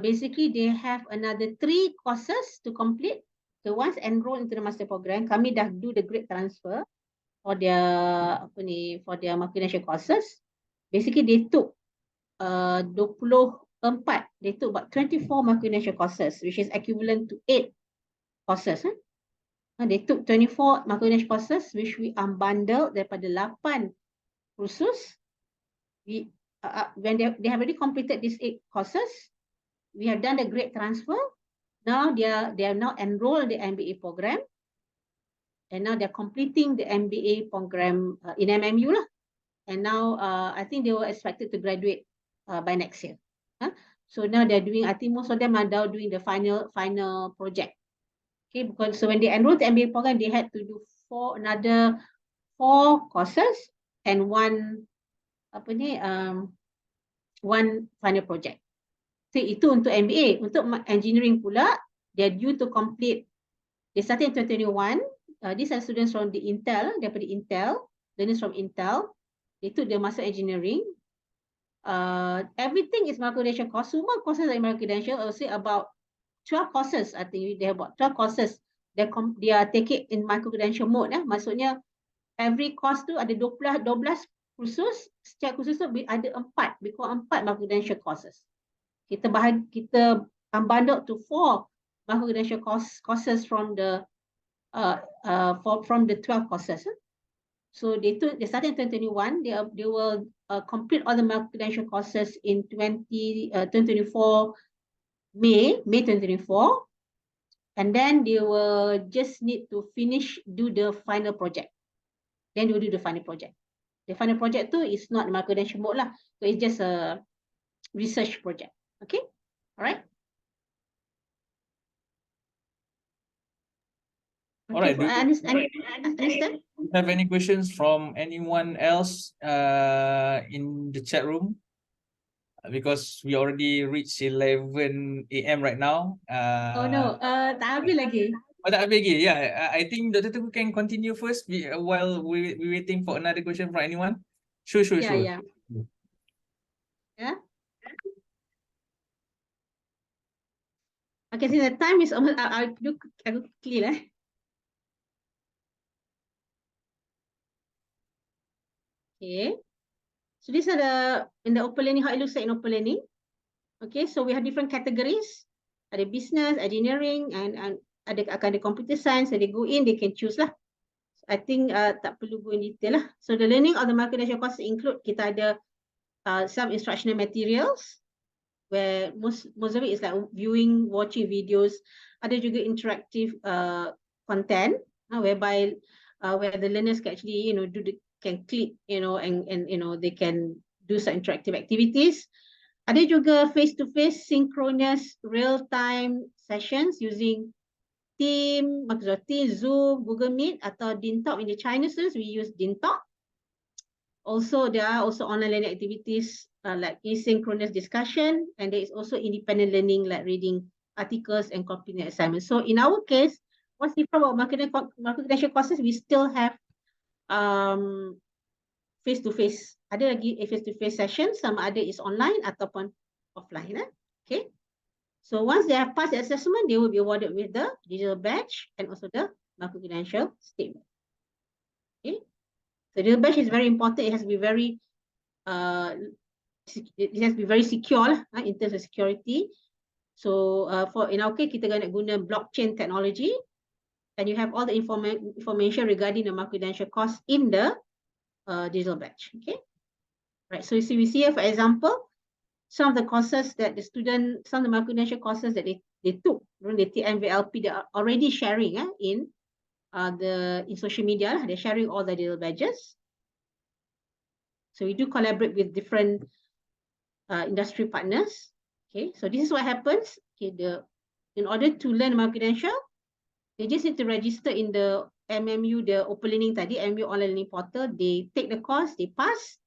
Basically, they have another 3 courses to complete. The ones enrolled into the master program, kami dah do the grade transfer for their Micro-Credential courses. Basically, they took 24, they took about 24 micro-credential courses, which is equivalent to 8 courses. They took 24 micro-credential courses, which we unbundled daripada 8 kursus. When they have already completed these 8 courses, we have done the grade transfer. Now they are now enrolled in the MBA program, and now they're completing the MBA program in MMU lah. And now I think they were expected to graduate by next year. So now they're doing, I think most of them are now doing the final project. Okay, because so when they enrolled the MBA program, they had to do another 4 courses and one final project. So itu untuk MBA. Untuk engineering pula, they're due to complete. They started in 2021. These are students from the Intel, daripada Intel, learners from Intel. They took the master engineering. Everything is micro-credential course. Semua courses are micro-credential. I would say about 12 courses. I think they have about 12 courses. They are taking in micro-credential mode. Maksudnya every course tu ada 12 kursus. Setiap kursus tu ada 4. We call 4 micro-credential courses. Kita unbundled to 4 micro-credential courses from the 12 courses. So they started in 2021. They will complete all the micro-credential courses in 2024 May 2024, and then they will just need to do the final project. Then they will do the final project. The final project too is not micro-credential mode lah. So it's just a research project. Okay, all right. All right. I understand. Have any questions from anyone else in the chat room? Because we already reached 11 AM right now. Oh no, tak habis lagi. Oh, tak habis lagi. Yeah, I think Dr. Teguh can continue first while we waiting for another question from anyone. Sure. Yeah. Okay, since the time is almost, I'll do quickly lah. Okay, so these are in the open learning, how it looks like in open learning. Okay, so we have different categories. Ada business, engineering, and akan ada computer science. So they go in, they can choose lah. I think tak perlu go in detail lah. So the learning of the micro-credential course include, kita ada some instructional materials, where most of it is like viewing, watching videos. Ada juga interactive content, whereby where the learners can actually can click, and they can do some interactive activities. Ada juga face-to-face synchronous real-time sessions using Microsoft Teams, Zoom, Google Meet, atau DinTalk. In the China students, we use DinTalk. Also, there are also online learning activities like asynchronous discussion, and there is also independent learning like reading articles and completing assignments. So in our case, what's different about micro-credential courses, we still have face-to-face. Ada lagi face-to-face session, some ada is online ataupun offline. Okay. So once they have passed the assessment, they will be awarded with the digital badge and also the micro-credential statement. Okay. So digital badge is very important. It has to be very secure in terms of security. So in our case, kita guna blockchain technology, and you have all the information regarding the micro-credential course in the digital badge. Okay. Right. So we see here, for example, some of the courses that some of the micro-credential courses that they took during the TMVLP, they are already sharing in social media. They're sharing all the digital badges. So we do collaborate with different industry partners. Okay, so this is what happens. Okay, in order to learn micro-credential, they just need to register in the MMU, the open learning tadi, MMU online learning portal. They take the course, they pass.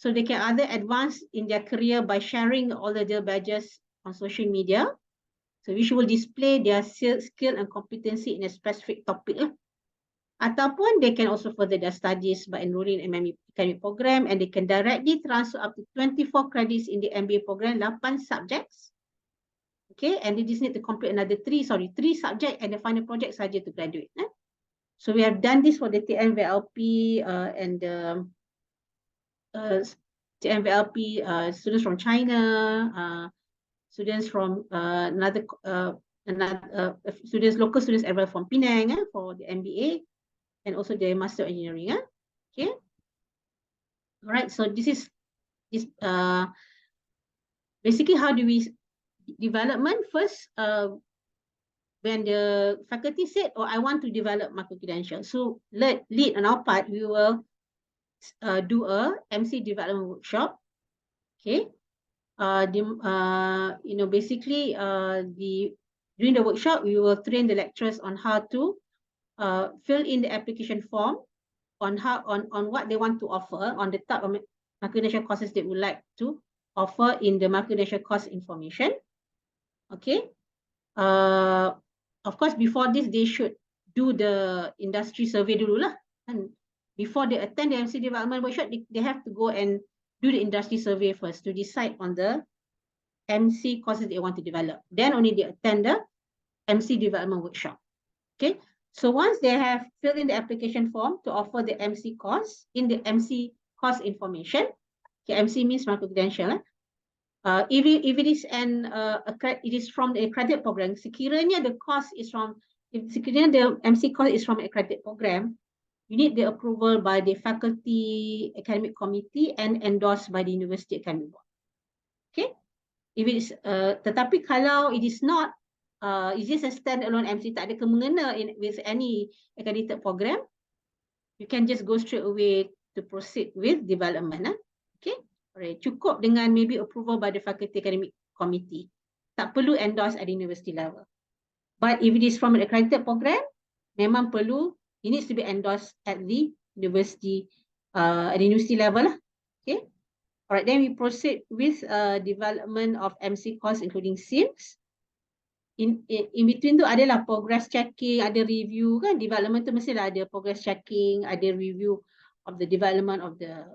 So they can either advance in their career by sharing all the digital badges on social media, so which will display their skill and competency in a specific topic. Ataupun they can also further their studies by enrolling in MMU academic program, and they can directly transfer up to 24 credits in the MBA program, 8 subjects. Okay, and they just need to complete another 3 subjects and the final project saja to graduate. So we have done this for the TMVLP and the MVLP, students from China, students from students, local students ever from Penang for the MBA, and also the Master of Engineering. Okay. All right. So this is basically how do we development first. When the faculty said, "Oh, I want to develop micro-credential," so lead on our part, we will do a MC development workshop. Okay. Basically, during the workshop, we will train the lecturers on how to fill in the application form on what they want to offer, on the type of micro-credential courses they would like to offer in the micro-credential course information. Okay. Of course, before this, they should do the industry survey dulu lah. And before they attend the MC development workshop, they have to go and do the industry survey first to decide on the MC courses they want to develop. Then only they attend the MC development workshop. Okay. So once they have filled in the application form to offer the MC course in the MC course information, okay, MC means micro-credential. If it is it is from the accredited program, sekiranya the course is from, sekiranya the MC course is from accredited program, you need the approval by the faculty academic committee and endorsed by the university academic board. Okay. If it is, tetapi kalau it is not, it's just a standalone MC, tak ada kemengena with any accredited program, you can just go straight away to proceed with development. Okay. Alright, cukup dengan maybe approval by the faculty academic committee. Tak perlu endorse at the university level. But if it is from an accredited program, memang perlu, it needs to be endorsed at the university level lah. Okay. Alright, then we proceed with development of MC course including SIMS. In between tu adalah progress checking, ada review kan, development tu mestilah ada progress checking, ada review of the development of the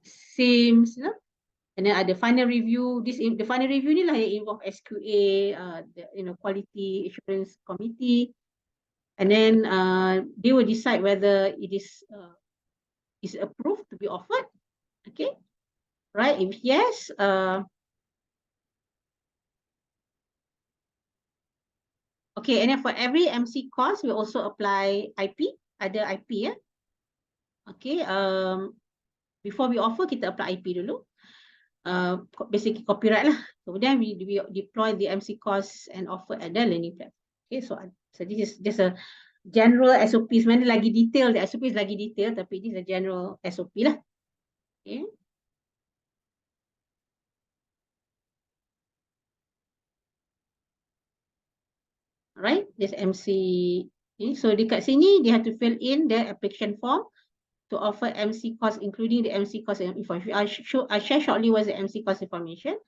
SIMS, and then ada final review. The final review ni lah yang involve SQA, quality assurance committee, and then they will decide whether it is approved to be offered. Okay, right? If yes, okay, and then for every MC course, we also apply IP. Ada IP ya. Okay, before we offer, kita apply IP dulu. Basically copyright lah. Kemudian we deploy the MC course and offer at the learning platform. Okay, so this is just a general SOP. Sebenarnya lagi detail, the SOP is lagi detail, tapi this is a general SOP lah. Okay. Alright, this MC. Okay, so dekat sini, they have to fill in the application form to offer MC course, including the MC course information. I share shortly what's the MC course information.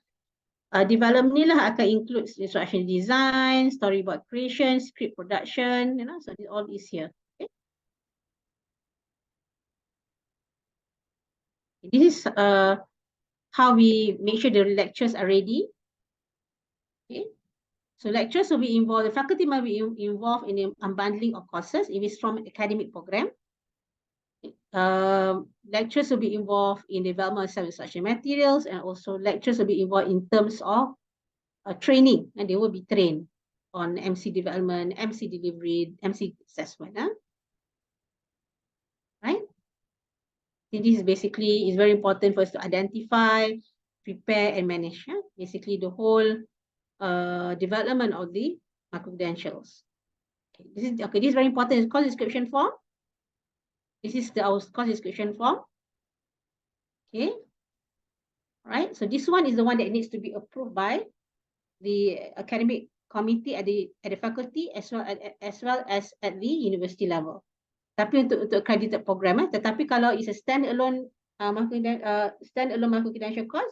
Development ni lah akan include instruction design, storyboard creation, script production, so all is here. Okay. This is how we make sure the lectures are ready. Okay. So lectures will be involved, the faculty might be involved in the unbundling of courses if it's from an academic program. Lectures will be involved in development of self-instruction materials, and also lectures will be involved in terms of training, and they will be trained on MC development, MC delivery, MC assessment. Right? So this is basically, it's very important for us to identify, prepare, and manage. Basically, the whole development of the micro-credentials. Okay, this is very important. It's course description form. This is our course description form. Okay. Right. So this one is the one that needs to be approved by the academic committee at the faculty as well as at the university level. Tapi untuk accredited program, tetapi kalau it's a standalone micro-credential course,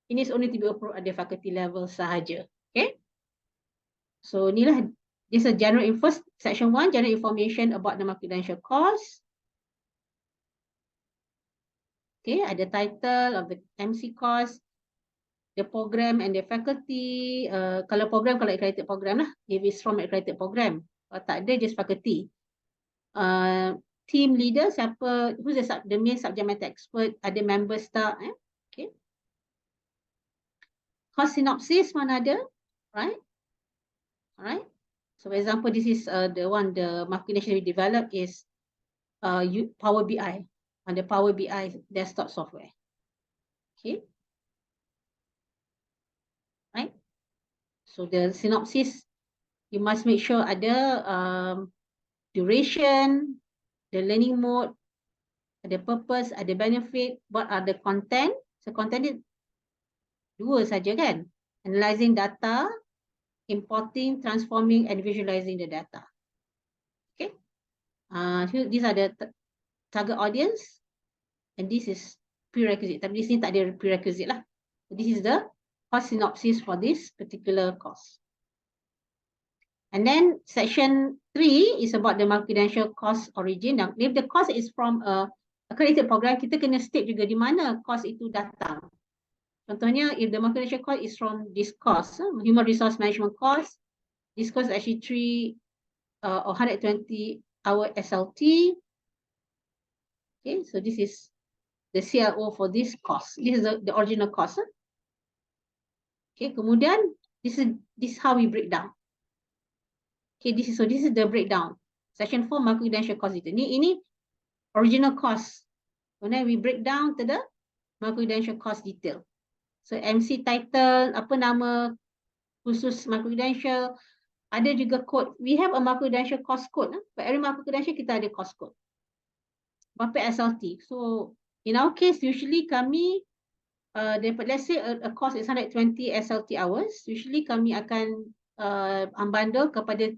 it needs only to be approved at the faculty level sahaja. Okay. So inilah, this is a general info, section 1, general information about the micro-credential course. Okay, ada title of the MC course, the program and the faculty. Kalau program, kalau accredited program lah, if it's from accredited program. Kalau tak ada, just faculty. Team leader, siapa, who's the main subject matter expert, ada member staff. course synopsis mana ada, right? Alright. So for example, this is the Micro-Credential we developed is Power BI, on the Power BI desktop software. Okay. Right. So the synopsis, you must make sure ada duration, the learning mode, ada purpose, ada benefit, what are the content. So content ni dua saja kan. Analyzing data, importing, transforming, and visualizing the data. Okay. These are the target audience, and this is prerequisite. Tapi di sini tak ada prerequisite lah. This is the course synopsis for this particular course. And then section 3 is about the Micro-Credential course origin. Now, if the course is from a accredited program, kita kena state juga di mana course itu datang. Contohnya, if the Micro-Credential course is from this course, Human Resource Management course, this course is actually 3 or 120 hour SLT. Okay, so this is the CLO for this course. This is the original course. Okay, kemudian this is how we break down. Okay, this is the breakdown. Section 4 Micro-Credential course itu. Ini original course. Kemudian we break down to the Micro-Credential course detail. So MC title, apa nama khusus Micro-Credential, ada juga code. We have a Micro-Credential course code. For every Micro-Credential kita ada course code. Berapa SLT. So in our case, usually kami, let's say a course is 120 SLT hours. Usually kami akan unbundle kepada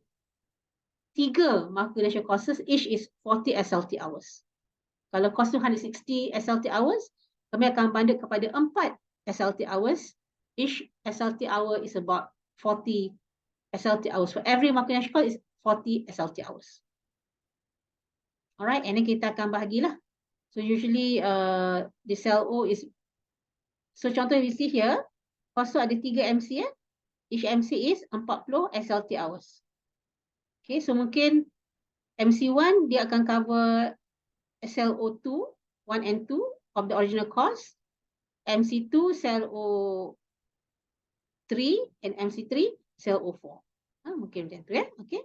3 Micro-Credential courses, each is 40 SLT hours. Kalau course tu 160 SLT hours, kami akan bundle kepada 4 SLT hours. Each SLT hour is about 40 SLT hours. For every Micro-Credential course is 40 SLT hours. Alright, and then kita akan bahagilah. So usually the CLO is, so contoh we see here, course tu ada 3 MC ya. Each MC is 40 SLT hours. Okay, so mungkin MC1 dia akan cover SLO 2, 1 and 2 of the original course. MC2 CLO 3 and MC3 CLO 4. Mungkin macam tu ya. Okay.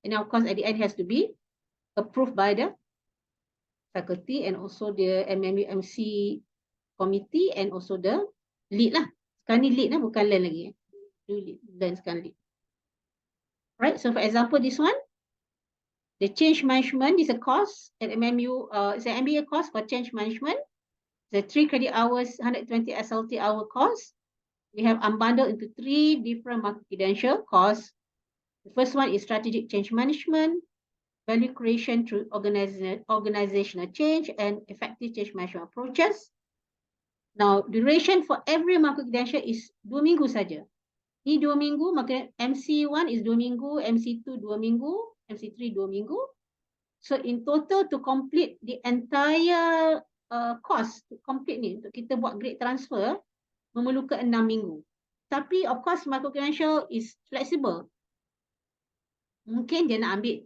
And of course at the end has to be approved by the faculty and also the MMU MC committee and also the lead lah. Sekarang ni lead lah, bukan learn lagi. Learn sekarang lead. Right, so for example this one, the change management is a course at MMU, it's an MBA course for change management. The 3 credit hours, 120 SLT hour course. We have unbundled into 3 different Micro-Credential courses. The first one is strategic change management, value creation through organizational change, and effective change management approaches. Now, duration for every Micro-Credential is 2 minggu saja. Ini 2 minggu, maka MC1 is 2 minggu, MC2 2 minggu, MC3 2 minggu. So in total to complete the entire course, to complete ni, untuk kita buat grade transfer, memerlukan 6 minggu. Tapi of course Micro-Credential is flexible. Mungkin dia nak ambil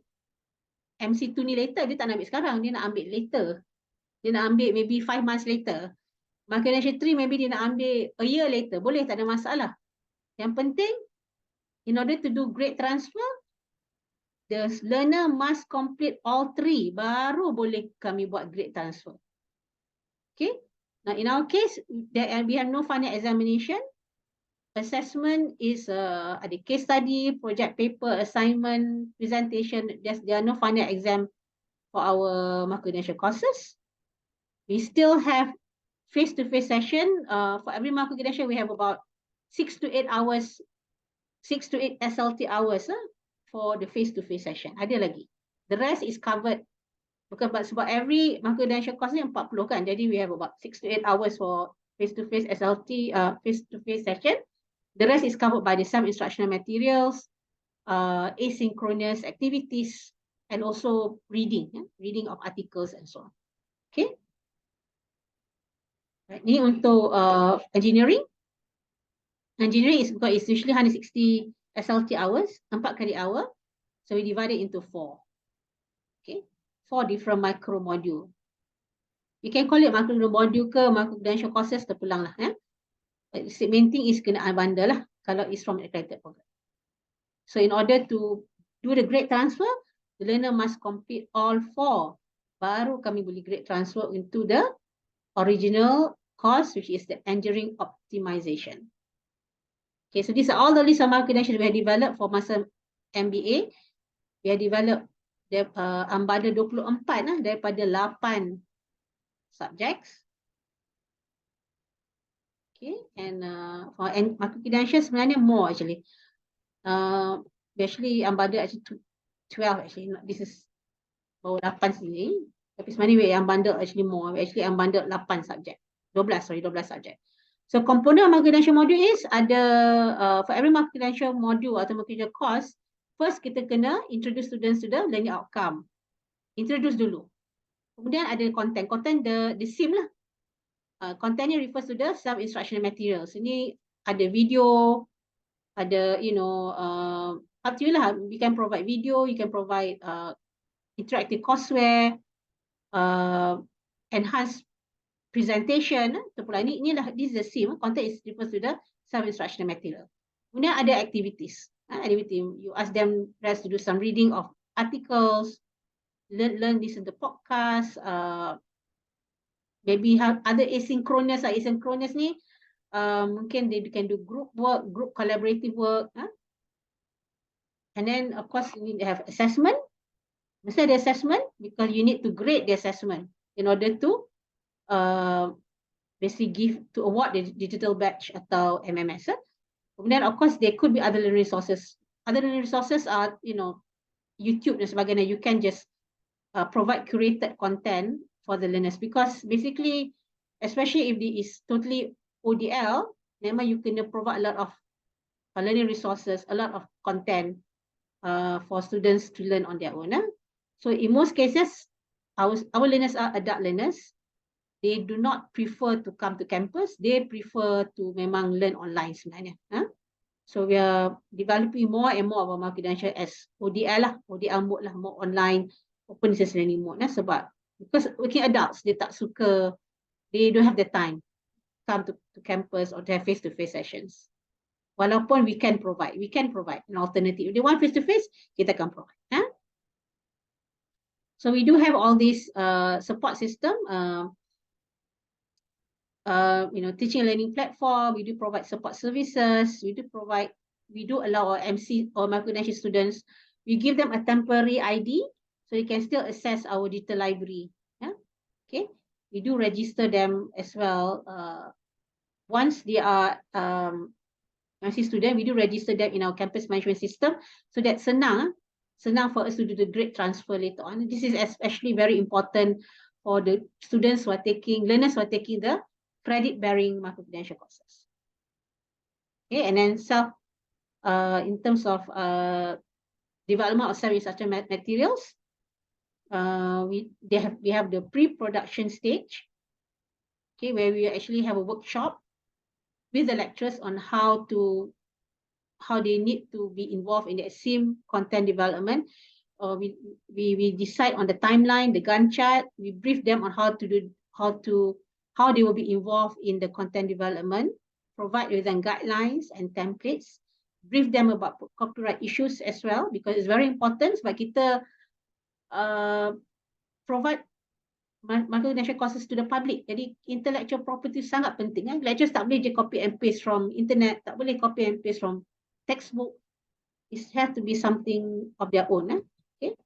MC2 ni later, dia tak nak ambil sekarang, dia nak ambil later. Dia nak ambil maybe 5 months later. Micro-Credential 3 maybe dia nak ambil a year later. Boleh, tak ada masalah. Yang penting, in order to do grade transfer, the learner must complete all 3. Baru boleh kami buat grade transfer. Okay. Now in our case, we have no final examination. Assessment is ada case study, project paper, assignment, presentation. There are no final exam for our Micro-Credential courses. We still have face-to-face session. For every Micro-Credential, we have about 6 to 8 hours, 6 to 8 SLT hours for the face-to-face session. Ada lagi. The rest is covered. Bukan sebab every Micro-Credential course ni 40 kan. Jadi we have about 6 to 8 hours for face-to-face SLT, face-to-face session. The rest is covered by the self-instructional materials, asynchronous activities, and also reading, reading of articles and so on. Okay. Right. Ini untuk engineering. Engineering is because it's usually 160 SLT hours, 4 credit hour. So we divide it into 4. Okay, 4 different micro module. You can call it micro module ke Micro-Credential courses, terpulang lah. main thing is kena unbundle lah kalau it's from accredited program. So in order to do the grade transfer, the learner must complete all 4. Baru kami boleh grade transfer into the original course, which is the engineering optimization. Okay, so these are all the list of micro-credentials we have developed for masa MBA. We have developed the unbundle 24 lah, daripada 8 subjects. Okay, and for micro-credentials sebenarnya more actually. We actually unbundle actually 12 actually. This is baru 8 sini. Tapi sebenarnya we unbundle actually more. We actually unbundle 8 subjek. 12 subjek. So component of micro-credential module is ada for every micro-credential module atau micro-credential course, first kita kena introduce students to the learning outcome. Introduce dulu. Kemudian ada content. Content the SIM lah. Contentnya refers to the self-instructional materials. Ini ada video, ada up to you lah. You can provide video, you can provide interactive courseware, enhanced presentation. This is the SIM. Content is refers to the self-instructional material. Kemudian ada activities. Activity, you ask them to do some reading of articles, learn listen to podcasts, maybe have other asynchronous. Asynchronous ni mungkin they can do group work, group collaborative work. And then of course you need to have assessment. Mesti ada assessment because you need to grade the assessment in order to basically award the digital badge atau MMS. Kemudian of course there could be other learning resources. Other learning resources are YouTube dan sebagainya. You can just provide curated content for the learners because basically, especially if it is totally ODL, memang you can provide a lot of learning resources, a lot of content for students to learn on their own. So in most cases, our learners are adult learners. They do not prefer to come to campus. They prefer to memang learn online sebenarnya. So we are developing more and more of our micro-credential as ODL lah, ODL mode lah, more online, open distance learning mode. Sebab because working adults, they tak suka, they don't have the time to come to campus or to have face-to-face sessions. Walaupun we can provide an alternative. If they want face-to-face, kita can provide. So we do have all these support system, teaching and learning platform. We do provide support services. We do allow our MC or micro-credential students. We give them a temporary ID so you can still access our digital library. Okay. We do register them as well. Once they are MC student, we do register them in our campus management system so that senang for us to do the grade transfer later on. This is especially very important for the learners who are taking the credit-bearing micro-credential courses. Okay, and then in terms of development of self-instruction materials, we have the pre-production stage, okay, where we actually have a workshop with the lecturers on how they need to be involved in the SIM content development. We decide on the timeline, the Gantt chart. We brief them on how they will be involved in the content development, provide with them guidelines and templates, brief them about copyright issues as well, because it's very important sebab kita provide micro-credential courses to the public. Jadi intellectual property sangat penting. Lecturers tak boleh je copy and paste from internet, tak boleh copy and paste from textbook. It has to be something of their own. Okay.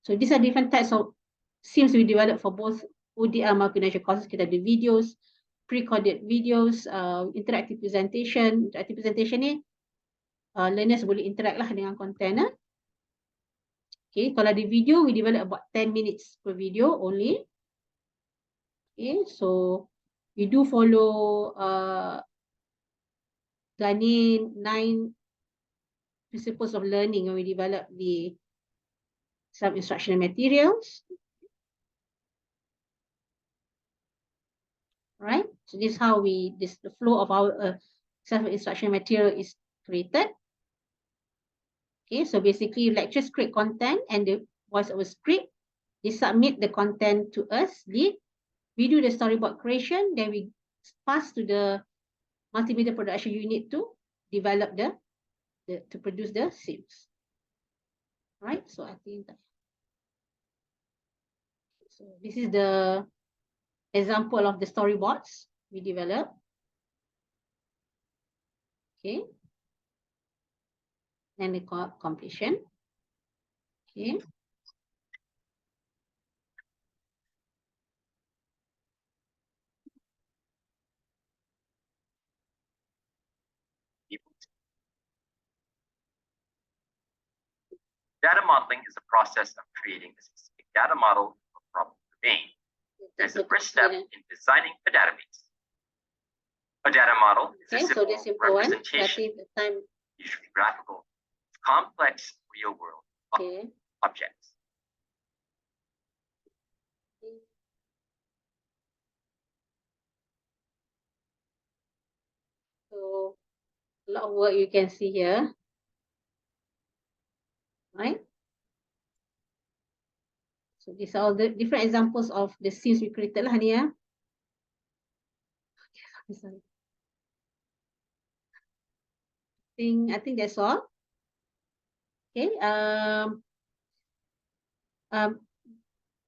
So these are different types of SIMs we developed for both ODL micro-credential courses. Kita ada videos, pre-recorded videos, interactive presentation. Interactive presentation ni learners boleh interact lah dengan content. Okay, kalau di video, we develop about 10 minutes per video only. Okay, so we do follow Gani 9 principles of learning when we develop the self-instructional materials. Right, so this is how the flow of our self-instructional material is created. Okay, so basically lecturers create content and the voice over script. They submit the content to us, lead. We do the storyboard creation, then we pass to the multimedia production unit to develop to produce the SIMs. Right, so I think that. So this is the example of the storyboards we developed. Okay. And the completion. Okay. Data modeling is the process of creating a specific data model of a problem domain. It is the first step in designing a database. A data model is a simple representation, usually graphical, of complex real-world objects. So a lot of work you can see here, right? So these are all the different examples of the scenes we created lah ni ya. I think that's all. Okay.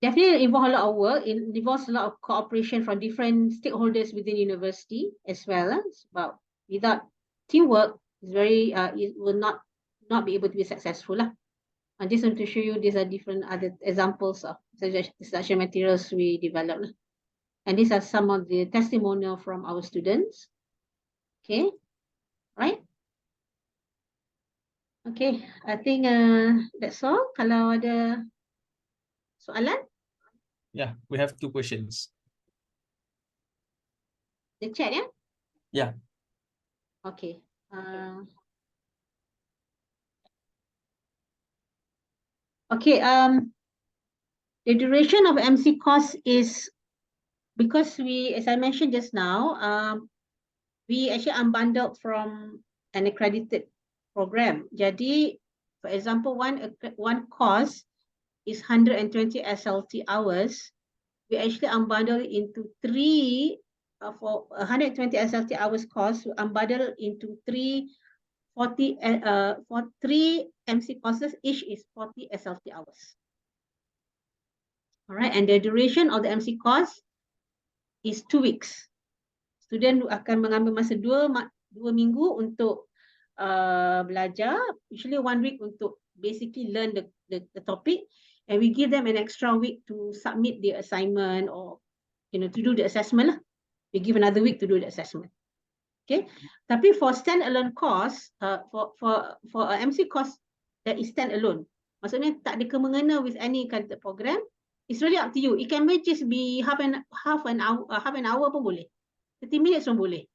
Definitely involve a lot of work. It involves a lot of cooperation from different stakeholders within university as well. But without teamwork, it's very it will not be able to be successful lah. I just want to show you these are different other examples of suggestion materials we developed. And these are some of the testimonial from our students. Okay, right? Okay, I think that's all. Kalau ada soalan? Yeah, we have 2 questions. The chat, yeah? Yeah. Okay. Okay, the duration of MC course is, because we, as I mentioned just now, we actually unbundled from an accredited program. Jadi, for example, one course is 120 SLT hours. We actually unbundle into 3 for 120 SLT hours course. We unbundle into 3 MC courses. Each is 40 SLT hours. All right, and the duration of the MC course is 2 weeks. Student akan mengambil masa 2 minggu untuk belajar. Usually 1 week untuk basically learn the topic, and we give them an extra week to submit the assignment or to do the assessment lah. We give another week to do the assessment. Okay. Tapi for stand-alone course, for a MC course that is stand-alone, maksudnya tak ada kemengena with any kind of program. It's really up to you. It can just be half an hour pun boleh. 30 minutes pun boleh.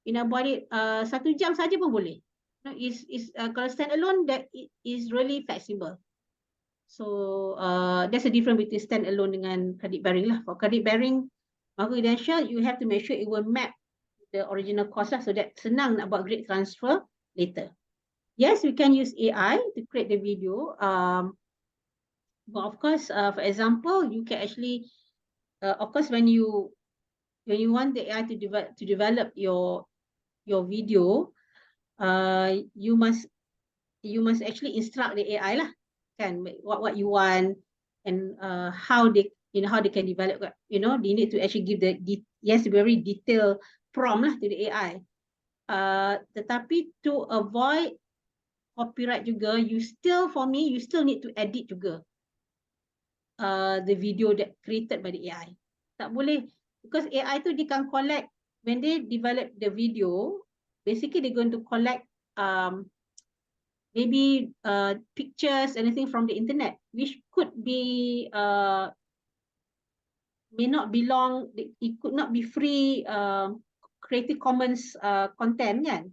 Buat it 1 jam saja pun boleh. Kalau stand-alone, that is really flexible. So there's a difference between stand-alone dengan credit bearing lah. For credit bearing, Micro-Credential, you have to make sure it will map the original course lah, so that senang nak buat grade transfer later. Yes, we can use AI to create the video. But of course, for example, you can actually, of course, when you want the AI to develop your video, you must actually instruct the AI lah, kan, what you want and how they can develop. They need to actually give very detailed prompt lah to the AI. Tetapi to avoid copyright juga, you still need to edit juga the video that created by the AI. Tak boleh, because AI tu dia can collect, when they develop the video, basically they're going to collect maybe pictures, anything from the internet, which could be may not belong, it could not be free Creative Commons content kan.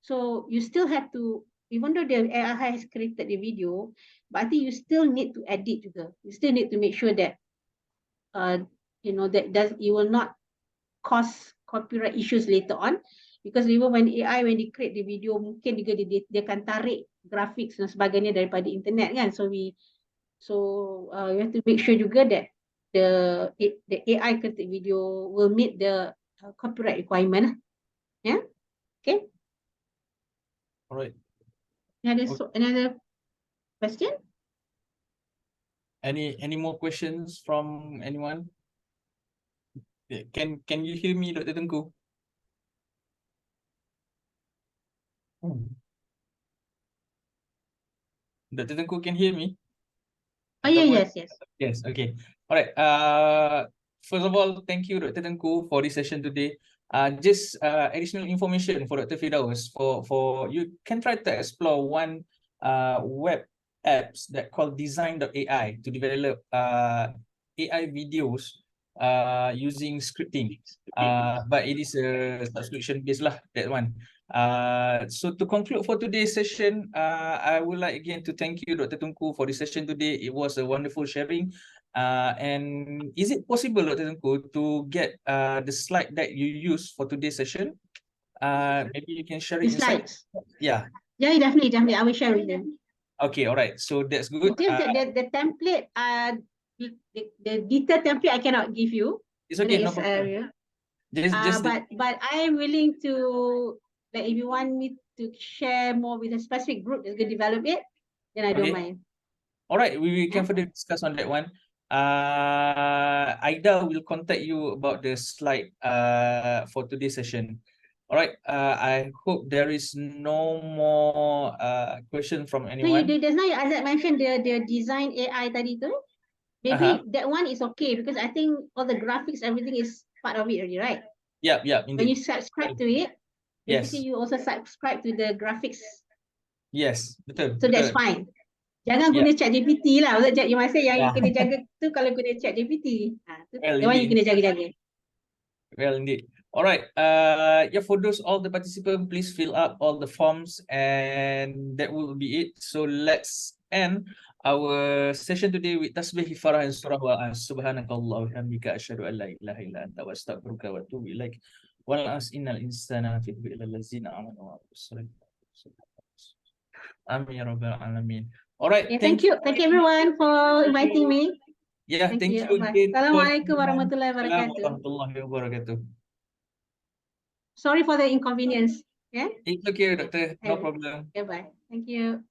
So you still have to, even though the AI has created the video, but I think you still need to edit juga. You still need to make sure that that it will not cause copyright issues later on, because even when AI, when they create the video, mungkin juga dia akan tarik graphics dan sebagainya daripada internet kan. So you have to make sure juga that the AI created video will meet the copyright requirement. Yeah. Okay. All right. Another question? Any more questions from anyone? Can you hear me, Dr. Tengku? Dr. Tengku can hear me? Oh yeah, Ataupun- yes, yes. Yes, okay. All right. First of all, thank you, Dr. Tengku, for this session today. Just additional information for Dr. Firdaus. For you can try to explore one web apps that called design.ai to develop AI videos using scripting. But it is a subscription based lah, that one. So to conclude for today's session, I would like again to thank you, Dr. Tunku, for the session today. It was a wonderful sharing. And is it possible, Dr. Tunku, to get the slide that you use for today's session? Maybe you can share it The inside. slides. Yeah. Yeah, definitely. I will share with them. Okay, all right. So that's good. Just the template, the detailed template I cannot give you. It's okay, no That is, problem. Just but I am willing to, like, if you want me to share more with a specific group that's going to develop it, then I don't Okay. mind. All right, we can Yeah. further discuss on that one. Aida will contact you about the slide for today's session. All right, I hope there is no more question from So you anyone. just now Azad mentioned the design AI tadi tu. Maybe that one is okay because I think all the graphics, everything is part of it already, right? Yeah, When you indeed. subscribe to it, Yes, basically you also subscribe to the graphics. yes, betul. So that's fine. Jangan Yeah. guna ChatGPT lah. Maksud you must say yang Yeah. you kena jaga tu kalau guna ChatGPT. Well, That one you indeed. kena jaga-jaga. Well, indeed. All right. Yeah, for those all the participants, please fill up all the forms, and that will be it. So let's end our session today with tasbih, farah, and surah wa subhanakallah wa hamdika asyhadu an la ilaha illa anta wa astaghfiruka wa atubu ilaik. Wa las innal insana fi illa allazina amanu wa amin ya rabbal alamin. All right. Okay, thank you. Thank you everyone for inviting me. Yeah, thank you again. Assalamualaikum warahmatullahi wabarakatuh. Warahmatullahi wabarakatuh. Sorry for the inconvenience. Yeah. It's okay, doctor. No problem. Okay, bye. Thank you.